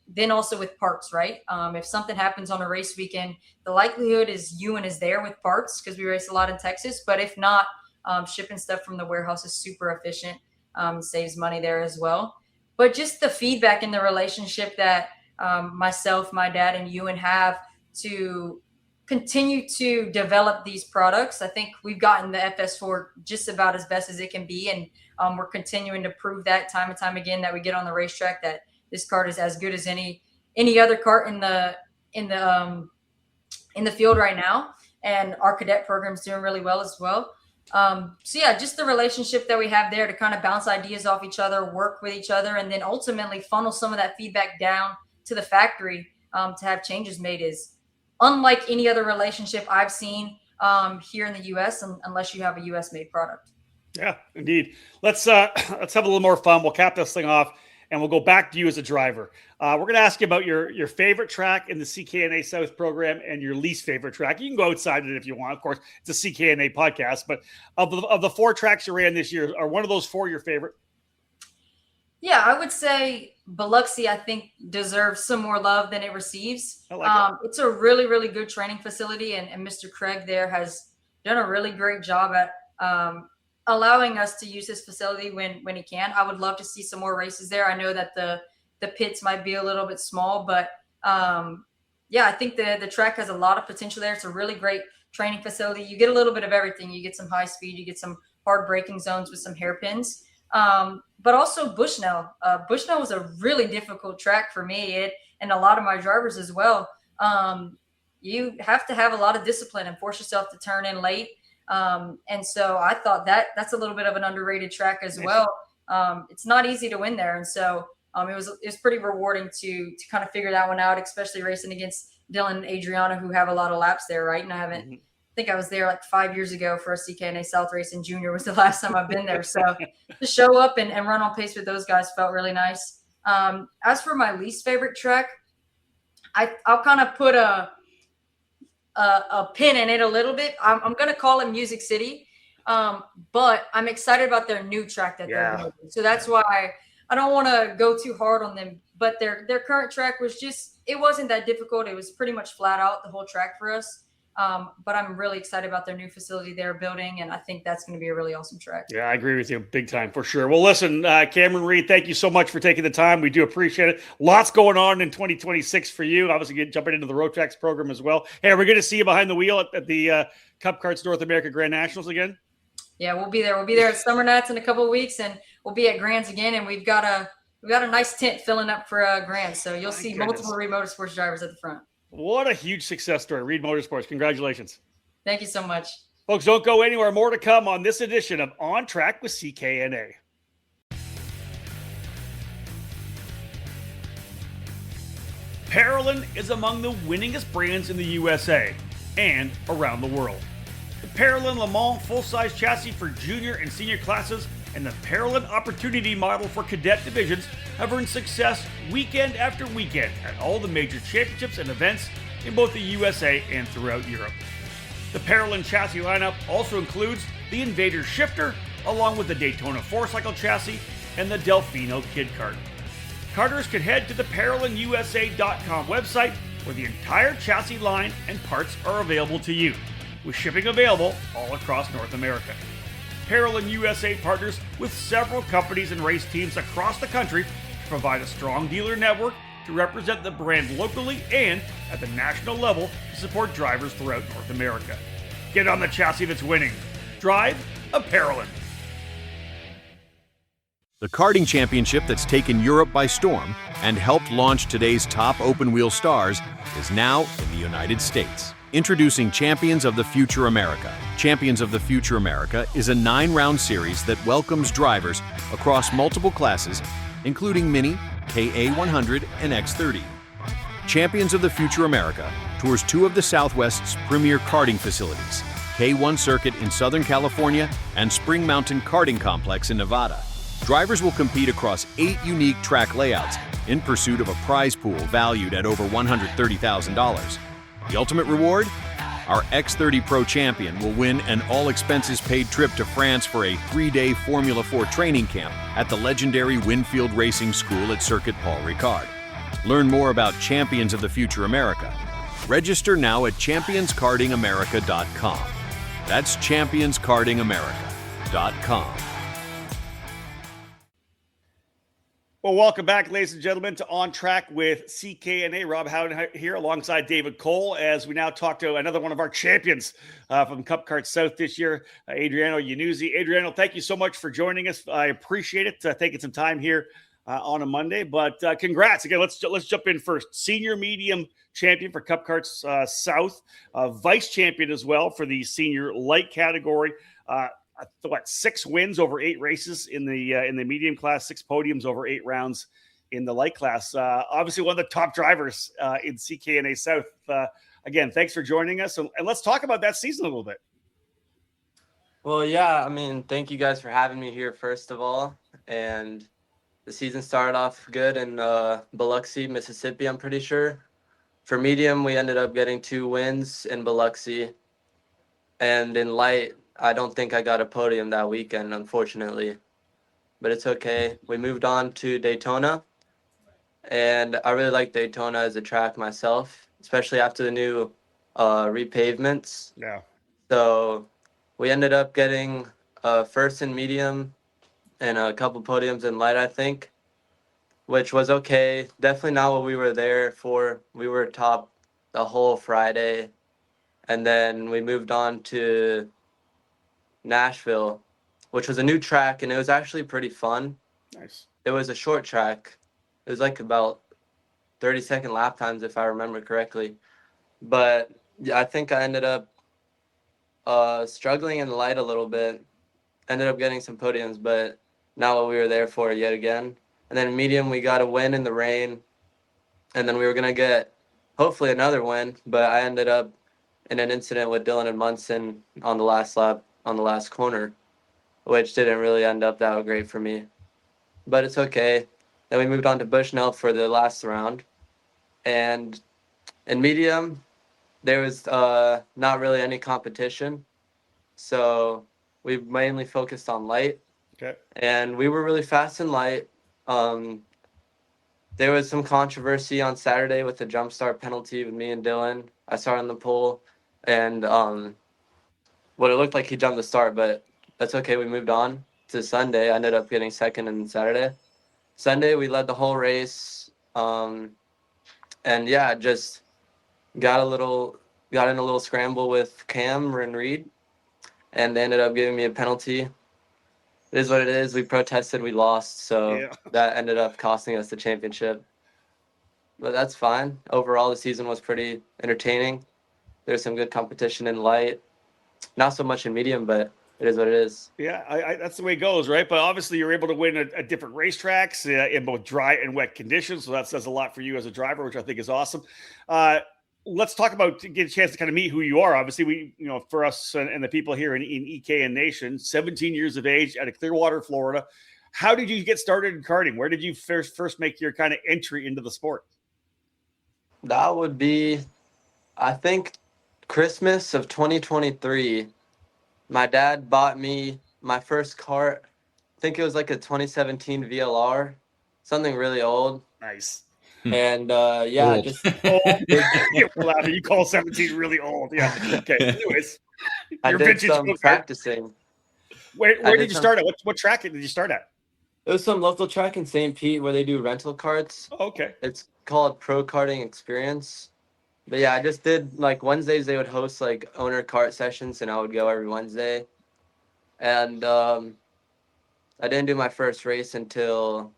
Then also with parts, right? If something happens on a race weekend, the likelihood is Ewan is there with parts because we race a lot in Texas. But if not, shipping stuff from the warehouse is super efficient, saves money there as well. But just the feedback and the relationship that myself, my dad, and Ewan have to continue to develop these products. I think we've gotten the FS4 just about as best as it can be. And we're continuing to prove that time and time again that we get on the racetrack that this kart is as good as any other kart in the field right now. And our cadet program is doing really well as well. So yeah, just the relationship that we have there to kind of bounce ideas off each other, work with each other, and then ultimately funnel some of that feedback down to the factory to have changes made is unlike any other relationship I've seen. here in the U.S. Unless you have a U.S. made product. Yeah, indeed. Let's have a little more fun. We'll cap this thing off, and we'll go back to you as a driver. We're going to ask you about your favorite track in the CKNA South program and your least favorite track. You can go outside it if you want. Of course, it's a CKNA podcast, but of the 4 tracks you ran this year, are one of those 4 your favorite? Yeah, I would say Biloxi, I think, deserves some more love than it receives. I like it. It's a really, really good training facility, and Mr. Craig there has done a really great job at allowing us to use his facility when he can. I would love to see some more races there. I know that the pits might be a little bit small, but yeah, I think the track has a lot of potential there. It's a really great training facility. You get a little bit of everything. You get some high speed, you get some hard braking zones with some hairpins, but also Bushnell. Bushnell was a really difficult track for me and a lot of my drivers as well. You have to have a lot of discipline and force yourself to turn in late. And so I thought that's a little bit of an underrated track as well. It's not easy to win there. And so it was pretty rewarding to kind of figure that one out, especially racing against Dylan and Adriano, who have a lot of laps there, right? And I think I was there like 5 years ago for a CKNA South race in junior was the last time I've been there. So to show up and run on pace with those guys felt really nice. As for my least favorite track, I'll kind of put a pin in it a little bit. I'm going to call it Music City, but I'm excited about their new track that they're doing. So that's why I don't want to go too hard on them, but their current track was it wasn't that difficult. It was pretty much flat out the whole track for us. But I'm really excited about their new facility they're building, and I think that's going to be a really awesome track. Yeah, I agree with you big time for sure. Well, listen, Camryn Reed, thank you so much for taking the time. We do appreciate it. Lots going on in 2026 for you. Obviously, jumping into the Road Tracks program as well. Hey, are we going to see you behind the wheel at the Cup Karts North America Grand Nationals again? Yeah, we'll be there. We'll be there at Summer Nats in a couple of weeks, and we'll be at Grands again. And we've got a nice tent filling up for Grands, so you'll see multiple Reed Motorsports drivers at the front. What a huge success story. Reed Motorsports. Congratulations. Thank you so much. Folks, don't go anywhere. More to come on this edition of On Track with CKNA. Parolin is among the winningest brands in the USA and around the world. The Parolin Le Mans full-size chassis for junior and senior classes and the Parolin Opportunity model for cadet divisions have earned success weekend after weekend at all the major championships and events in both the USA and throughout Europe. The Parolin chassis lineup also includes the Invader shifter, along with the Daytona 4-cycle chassis and the Delfino Kid Kart. Karters can head to the ParolinUSA.com website where the entire chassis line and parts are available to you, with shipping available all across North America. Parolin USA partners with several companies and race teams across the country to provide a strong dealer network to represent the brand locally and at the national level to support drivers throughout North America. Get on the chassis that's winning. Drive a Parolin. The karting championship that's taken Europe by storm and helped launch today's top open-wheel stars is now in the United States. Introducing Champions of the Future America. Champions of the Future America is a 9-round series that welcomes drivers across multiple classes, including Mini, KA100, and X30. Champions of the Future America tours 2 of the Southwest's premier karting facilities, K1 Circuit in Southern California and Spring Mountain Karting Complex in Nevada. Drivers will compete across 8 unique track layouts in pursuit of a prize pool valued at over $130,000. The ultimate reward? Our X30 Pro champion will win an all-expenses-paid trip to France for a 3-day Formula 4 training camp at the legendary Winfield Racing School at Circuit Paul Ricard. Learn more about Champions of the Future America. Register now at championskartingamerica.com. That's championskartingamerica.com. Well, welcome back, ladies and gentlemen, to On Track with CKNA. Rob Howden here alongside David Cole as we now talk to another one of our champions from Cup Karts South this year, Adriano Yannuzzi. Adriano, thank you so much for joining us. I appreciate it, taking some time here on a Monday. But congrats. Again, let's jump in first. Senior medium champion for Cup Karts South, vice champion as well for the senior light category. 6 wins over 8 races in the medium class, 6 podiums over 8 rounds in the light class. Obviously, one of the top drivers in CKNA South. again, thanks for joining us. And let's talk about that season a little bit. Well, yeah, I mean, thank you guys for having me here, first of all. And the season started off good in Biloxi, Mississippi, I'm pretty sure. For medium, we ended up getting 2 wins in Biloxi. And in light, I don't think I got a podium that weekend, unfortunately. But it's okay. We moved on to Daytona. And I really like Daytona as a track myself, especially after the new repavements. Yeah. So we ended up getting first in medium and a couple podiums in light, I think, which was okay. Definitely not what we were there for. We were top the whole Friday. And then we moved on to Nashville, which was a new track, and it was actually pretty fun. Nice. It was a short track. It was like about 30-second lap times, if I remember correctly. But yeah, I think I ended up struggling in the light a little bit. Ended up getting some podiums, but not what we were there for yet again. And then in medium, we got a win in the rain. And then we were going to get hopefully another win, but I ended up in an incident with Dylan and Munson on the last lap, on the last corner, which didn't really end up that great for me. But it's okay. Then we moved on to Bushnell for the last round. And in medium, there was not really any competition. So we mainly focused on light. Okay. And we were really fast in light. There was some controversy on Saturday with the jump start penalty with me and Dylan. I started on the pole, and it looked like he jumped the start, but that's okay. We moved on to Sunday. I ended up getting second in Saturday. Sunday, we led the whole race. And yeah, just got in a little scramble with Camryn Reed, and they ended up giving me a penalty. It is what it is. We protested, we lost, so that ended up costing us the championship. But that's fine. Overall, the season was pretty entertaining. There's some good competition in light. Not so much in medium, but it is what it is. Yeah, that's the way it goes, right? But obviously, you're able to win at different racetracks in both dry and wet conditions. So that says a lot for you as a driver, which I think is awesome. Let's talk about get a chance to kind of meet who you are. Obviously, for us and the people here in EKN Nation, 17 years of age out of Clearwater, Florida. How did you get started in karting? Where did you first make your kind of entry into the sport? That would be, I think, Christmas of 2023. My dad bought me my first kart. I think it was like a 2017 VLR, something really old. Nice. And Old. just you call 17 really old. Yeah. Okay. Anyways, I did some practicing. Where did you start at? What track did you start at? It was some local track in St. Pete where they do rental karts. Oh, okay. It's called Pro Karting Experience. But yeah, I just did like Wednesdays. They would host like owner kart sessions, and I would go every Wednesday. And I didn't do my first race until.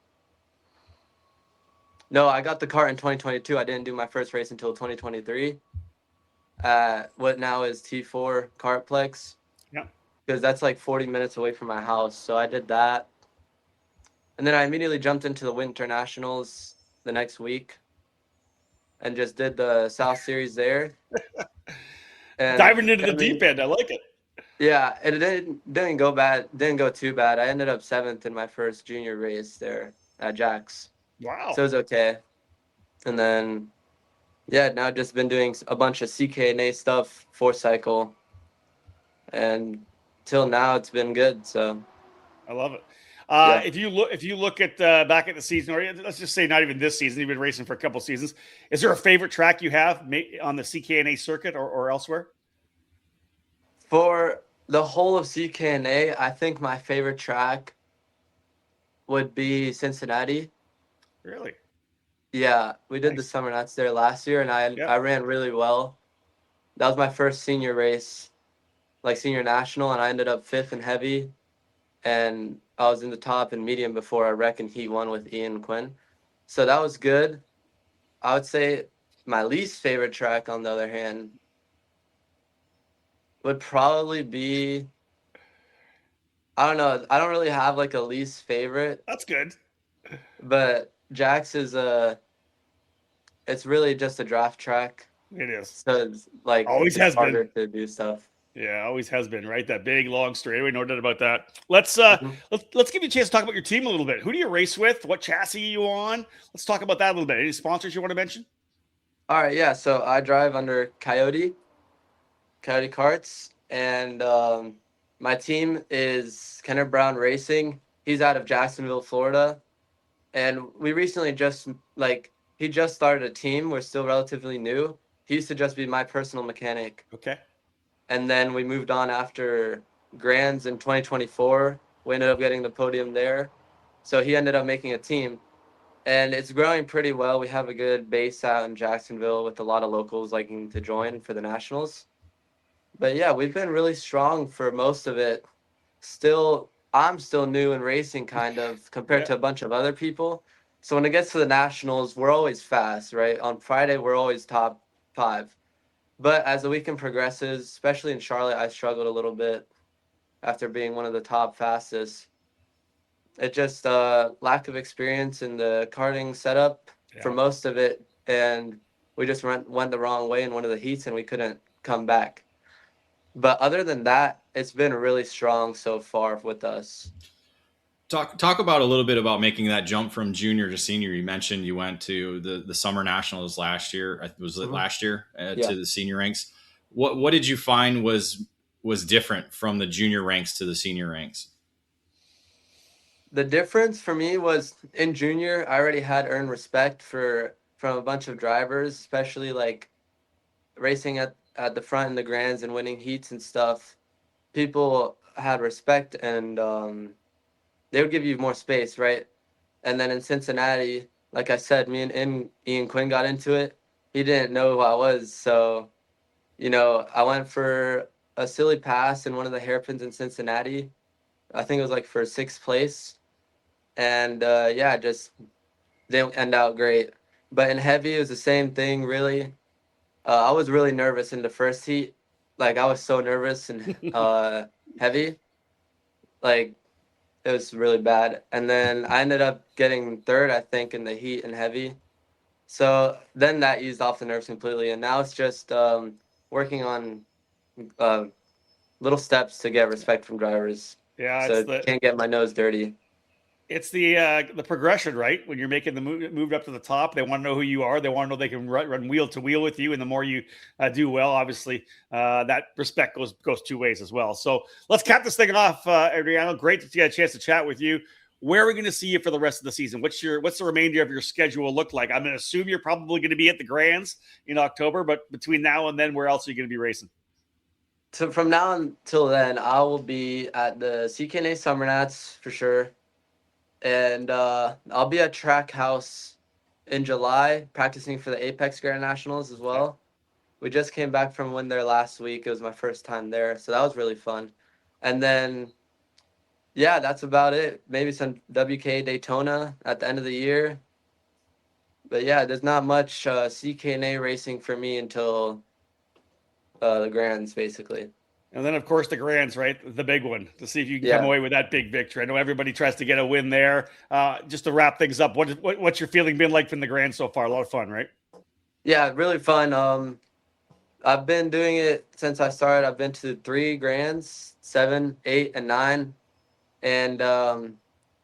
No, I got the kart in 2022. I didn't do my first race until 2023. What now is T4 Kartplex. Yeah. Because that's like 40 minutes away from my house. So I did that. And then I immediately jumped into the Winter Nationals the next week and just did the South Series there. And diving into the deep end. I like it. Yeah, it didn't go bad. Didn't go too bad. I ended up 7th in my first junior race there at Jack's. Wow. So it was okay. And then, yeah, now I've just been doing a bunch of CKNA stuff, 4-cycle. And till now, it's been good. So I love it. If you look at back at the season, or let's just say not even this season, you've been racing for a couple seasons. Is there a favorite track you have on the CKNA circuit or elsewhere? For the whole of CKNA, I think my favorite track would be Cincinnati. Really? Yeah, we did the Summer Nuts there last year, and I ran really well. That was my first senior race, like senior national, and I ended up 5th in heavy, and I was in the top in medium before I wrecked in Heat 1 with Ian Quinn. So that was good. I would say my least favorite track, on the other hand, would probably be, I don't know. I don't really have like a least favorite. That's good. But Jax is it's really just a draft track. It is. So it's like Always it's has been. harder to do stuff. Yeah, always has been, right? That big, long straightaway. No doubt about that. Let's give you a chance to talk about your team a little bit. Who do you race with? What chassis are you on? Let's talk about that a little bit. Any sponsors you want to mention? All right, yeah. So I drive under Coyote Karts, and my team is Kenner Brown Racing. He's out of Jacksonville, Florida, and we recently he just started a team. We're still relatively new. He used to just be my personal mechanic. Okay. And then we moved on after Grands in 2024. We ended up getting the podium there. So he ended up making a team. And it's growing pretty well. We have a good base out in Jacksonville with a lot of locals liking to join for the Nationals. But yeah, we've been really strong for most of it. I'm still new in racing kind of compared to a bunch of other people. So when it gets to the Nationals, we're always fast, right? On Friday, we're always top 5. But as the weekend progresses, especially in Charlotte, I struggled a little bit after being one of the top fastest. It just lack of experience in the karting setup for most of it, and we just went the wrong way in one of the heats, and we couldn't come back. But other than that, it's been really strong so far with us. Talk about a little bit about making that jump from junior to senior. You mentioned you went to the Summer Nationals last year. Was it last year to the senior ranks? What did you find was different from the junior ranks to the senior ranks? The difference for me was in junior, I already had earned respect from a bunch of drivers, especially like racing at the front in the Grands and winning heats and stuff. People had respect, and they would give you more space, right? And then in Cincinnati, like I said, me and Ian Quinn got into it. He didn't know who I was, so I went for a silly pass in one of the hairpins in Cincinnati. I think it was like for 6th place. And just didn't end out great. But in heavy, it was the same thing, really. I was really nervous in the first heat. Like, I was so nervous in heavy. Like, it was really bad. And then I ended up getting 3rd, I think, in the heat and heavy. So then that eased off the nerves completely. And now it's just working on little steps to get respect from drivers. Yeah, so can't get my nose dirty. It's the progression, right? When you're making the move up to the top, they want to know who you are. They want to know they can run wheel to wheel with you. And the more you do well, obviously, that respect goes 2 ways as well. So let's cap this thing off, Adriano. Great to get a chance to chat with you. Where are we going to see you for the rest of the season? What's the remainder of your schedule look like? I'm going to assume you're probably going to be at the Grands in October, but between now and then, where else are you going to be racing? So from now until then, I will be at the CKNA Summer Nats for sure. And I'll be at Trackhouse in July practicing for the Apex Grand Nationals as well. We just came back from one there last week. It was my first time there, so that was really fun. And then, that's about it. Maybe some WK Daytona at the end of the year. But there's not much CKNA racing for me until the Grands, basically. And then, of course, the Grands, right? The big one, to see if you can come away with that big victory. I know everybody tries to get a win there. Just to wrap things up, what's your feeling been like from the Grands so far? A lot of fun, right? Yeah, really fun. I've been doing it since I started. I've been to 3 Grands, 7, 8, and 9. And,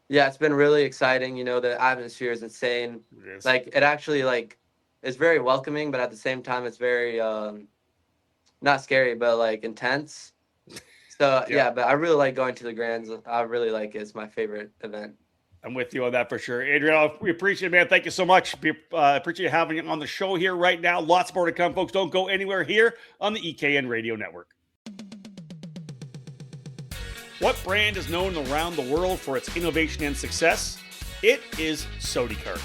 it's been really exciting. The atmosphere is insane. It is. Like, it actually, is very welcoming, but at the same time, it's very not scary, but intense. So but I really like going to the Grands. I really like it. It's my favorite event. I'm with you on that for sure. Adriano, we appreciate it, man. Thank you so much. Appreciate having you on the show here right now. Lots more to come, folks. Don't go anywhere here on the EKN Radio Network. What brand is known around the world for its innovation and success? It is SodiCart.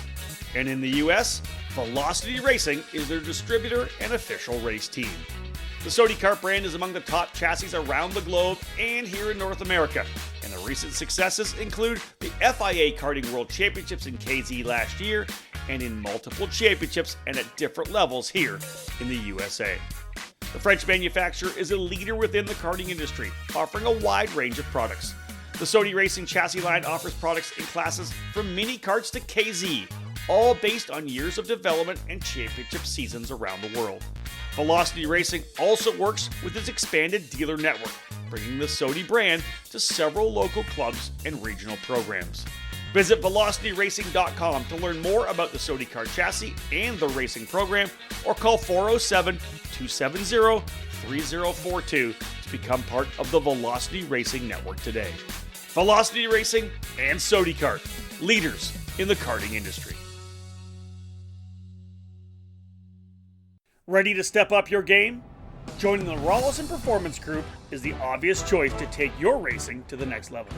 And in the U.S., Velocity Racing is their distributor and official race team. The SodiCart brand is among the top chassis around the globe and here in North America. And the recent successes include the FIA Karting World Championships in KZ last year and in multiple championships and at different levels here in the USA. The French manufacturer is a leader within the karting industry, offering a wide range of products. The Sodi Racing chassis line offers products in classes from mini karts to KZ, all based on years of development and championship seasons around the world. Velocity Racing also works with its expanded dealer network, bringing the SOTY brand to several local clubs and regional programs. Visit velocityracing.com to learn more about the SOTY car chassis and the racing program, or call 407-270-3042 to become part of the Velocity Racing network today. Velocity Racing and SOTY Kart, leaders in the karting industry. Ready to step up your game? Joining the Rawlison Performance Group is the obvious choice to take your racing to the next level.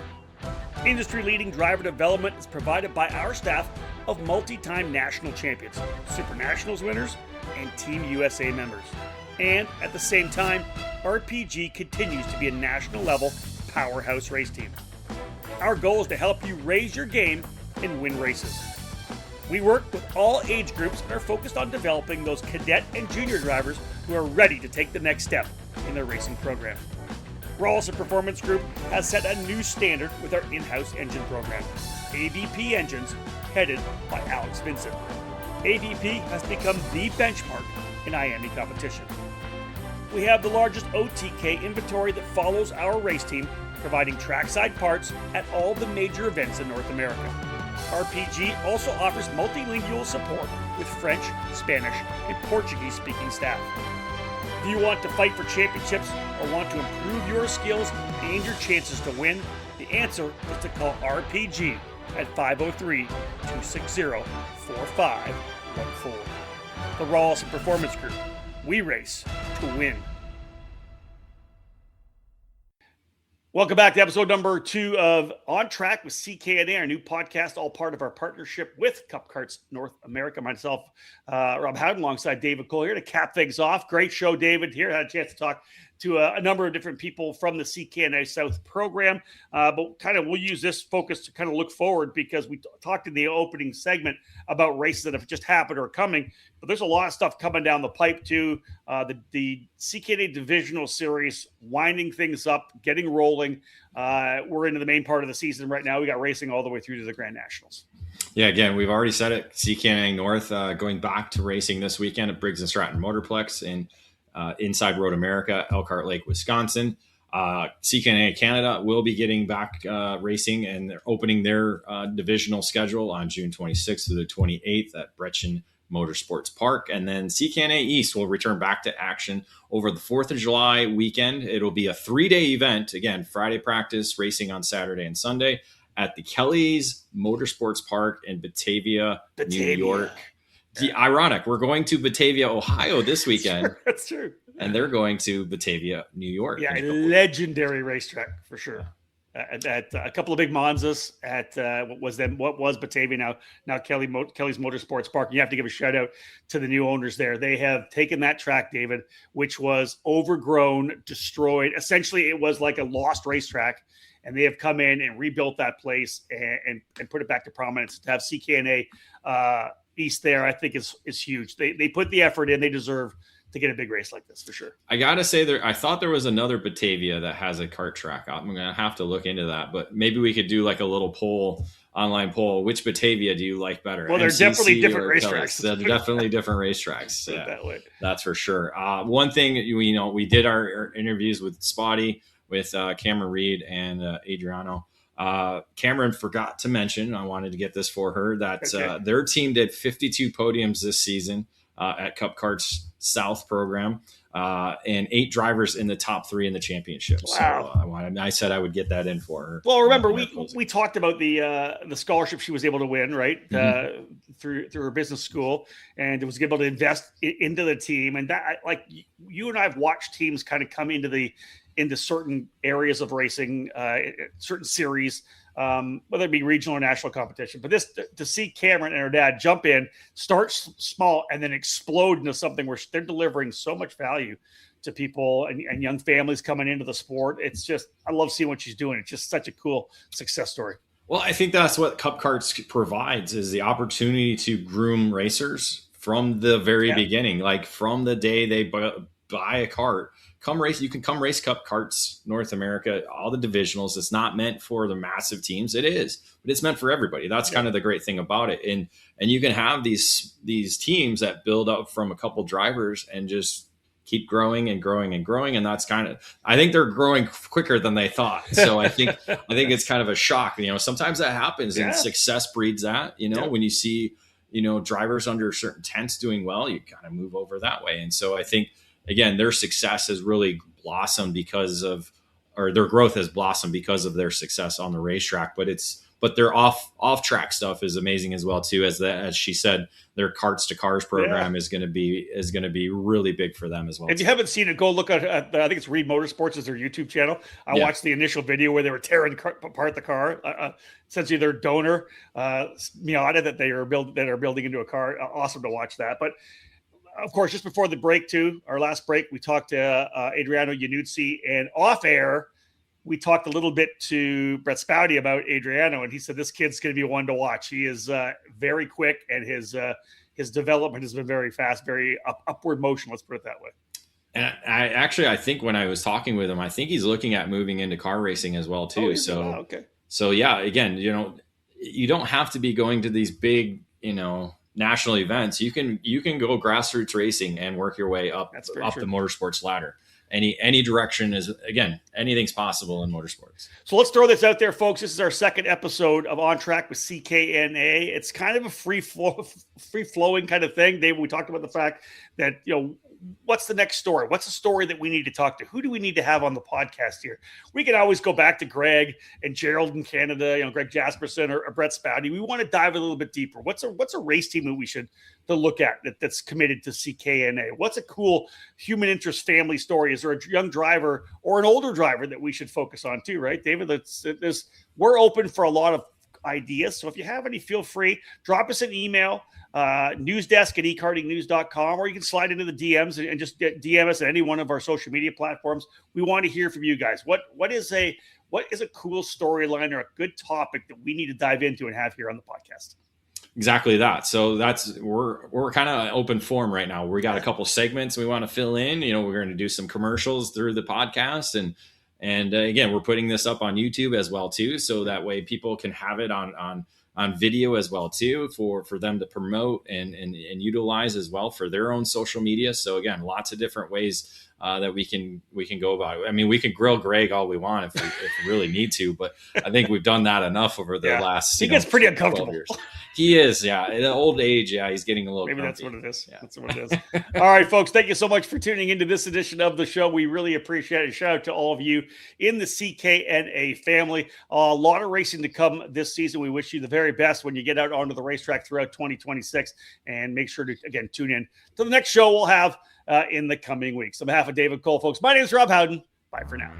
Industry-leading driver development is provided by our staff of multi-time national champions, Super Nationals winners, and Team USA members. And at the same time, RPG continues to be a national-level powerhouse race team. Our goal is to help you raise your game and win races. We work with all age groups and are focused on developing those cadet and junior drivers who are ready to take the next step in their racing program. Rawlison Performance Group has set a new standard with our in-house engine program, AVP Engines, headed by Alex Vincent. AVP has become the benchmark in IAME competition. We have the largest OTK inventory that follows our race team, providing trackside parts at all the major events in North America. RPG also offers multilingual support with French, Spanish, and Portuguese-speaking staff. If you want to fight for championships or want to improve your skills and your chances to win, the answer is to call RPG at 503-260-4514. The Rawlison Performance Group. We race to win. Welcome back to episode number 2 of On Track with CKNA, our new podcast, all part of our partnership with Cup Karts North America. Myself, Rob Howden, alongside David Cole here to cap things off. Great show, David. Here, had a chance to talk to a number of different people from the CKNA South program. But kind of we'll use this focus to kind of look forward, because we talked in the opening segment about races that have just happened or are coming. But there's a lot of stuff coming down the pipe too. The CKNA Divisional Series winding things up, getting rolling. We're into the main part of the season right now. We got racing all the way through to the Grand Nationals. Yeah, again, we've already said it. CKNA North going back to racing this weekend at Briggs & Stratton Motorplex in inside Road America, Elkhart Lake, Wisconsin. CKNA Canada will be getting back racing, and they're opening their divisional schedule on June 26th to the 28th at Bretchen Motorsports Park. And then CKNA East will return back to action over the 4th of July weekend. It'll be a 3-day event. Again, Friday practice, racing on Saturday and Sunday at the Kelly's Motorsports Park in Batavia, New York. Ironic. We're going to Batavia, Ohio this weekend. That's true. And they're going to Batavia, New York. Yeah, a legendary racetrack for sure. At a couple of big Monzas at what was Batavia, now Kelly's Motorsports Park. You have to give a shout out to the new owners there. They have taken that track, David, which was overgrown, destroyed. Essentially, it was like a lost racetrack, and they have come in and rebuilt that place and put it back to prominence. To have CKNA East there, I think is huge. They put the effort in. They deserve to get a big race like this for sure. I gotta say, I thought there was another Batavia that has a kart track. I'm gonna have to look into that, but maybe we could do like a little online poll. Which Batavia do you like better? Well, they're MCC definitely different racetracks. They're definitely different racetracks. Yeah, that way. That's for sure. One thing, we did our interviews with Spaude, with Camryn Reed and Adriano. Camryn forgot to mention, I wanted to get this for her, that their team did 52 podiums this season at Cup Karts South program, and 8 drivers in the top 3 in the championship. Wow. So I said I would get that in for her. Well, remember, we talked about the scholarship she was able to win, right? Mm-hmm. Through her business school, and was able to invest into the team. And that, like, you and I have watched teams kind of come into certain areas of racing, certain series, whether it be regional or national competition. But to see Camryn and her dad jump in, start small, and then explode into something where they're delivering so much value to people and young families coming into the sport. It's just, I love seeing what she's doing. It's just such a cool success story. Well, I think that's what Cup Karts provides, is the opportunity to groom racers from the very beginning, like from the day they buy a cart. Come race. You can come race Cup Karts North America, all the divisionals. It's not meant for the massive teams. It is, but it's meant for everybody. That's kind of the great thing about it. And you can have these teams that build up from a couple drivers and just keep growing and growing and growing. And that's I think they're growing quicker than they thought. So I think it's kind of a shock. Sometimes that happens and success breeds that, when you see, drivers under certain tents doing well, you kind of move over that way. And so I think, again, their success has really blossomed their growth has blossomed because of their success on the racetrack, but their off track stuff is amazing as well too. As she said, their Karts to Cars program is going to be really big for them as well. If you haven't seen it, go look at I think it's Reed Motorsports is their YouTube channel. I watched the initial video where they were tearing apart the car. Essentially, their donor Miata that are building into a car. Awesome to watch that. But of course, just before the break too, our last break, we talked to Adriano, Yannuzzi, and off air, we talked a little bit to Bret Spaude about Adriano, and he said this kid's going to be one to watch. He is very quick, and his development has been very fast, very upward motion. Let's put it that way. And I think when I was talking with him, I think he's looking at moving into car racing as well too. So yeah, again, you don't have to be going to these big, national events. You can go grassroots racing and work your way up the motorsports ladder. Any direction is, again, anything's possible in motorsports. So let's throw this out there, folks. This is our second episode of On Track with CKNA. It's kind of a free flowing kind of thing. Dave, we talked about the fact that, what's the next story? What's the story that we need to talk to? Who do we need to have on the podcast here? We can always go back to Greg and Gerald in Canada, Greg Jasperson or Bret Spaude. We want to dive a little bit deeper. What's a race team that we should to look at that's committed to CKNA? What's a cool human interest family story? Is there a young driver or an older driver that we should focus on too, right, David? We're open for a lot of ideas. So if you have any, feel free, drop us an email, newsdesk@ekartingnews.com, or you can slide into the DMs and just DM us at any one of our social media platforms. We want to hear from you guys. What is a cool storyline or a good topic that we need to dive into and have here on the podcast? Exactly that. So we're kind of open form right now. We got a couple segments we want to fill in. We're going to do some commercials through the podcast, and again, we're putting this up on YouTube as well too, so that way people can have it on video as well too, for them to promote and utilize as well for their own social media. So again, lots of different ways that we can go about it. I mean, we can grill Greg all we want if we really need to, but I think we've done that enough over the last. He gets pretty uncomfortable. Years. He is, in old age, he's getting a little. Maybe comfy. That's what it is. Yeah. That's what it is. All right, folks, thank you so much for tuning into this edition of the show. We really appreciate it. Shout out to all of you in the CKNA family. A lot of racing to come this season. We wish you the very best when you get out onto the racetrack throughout 2026, and make sure to again tune in to the next show we'll have in the coming weeks. On behalf of David Cole, folks, my name is Rob Howden. Bye for now.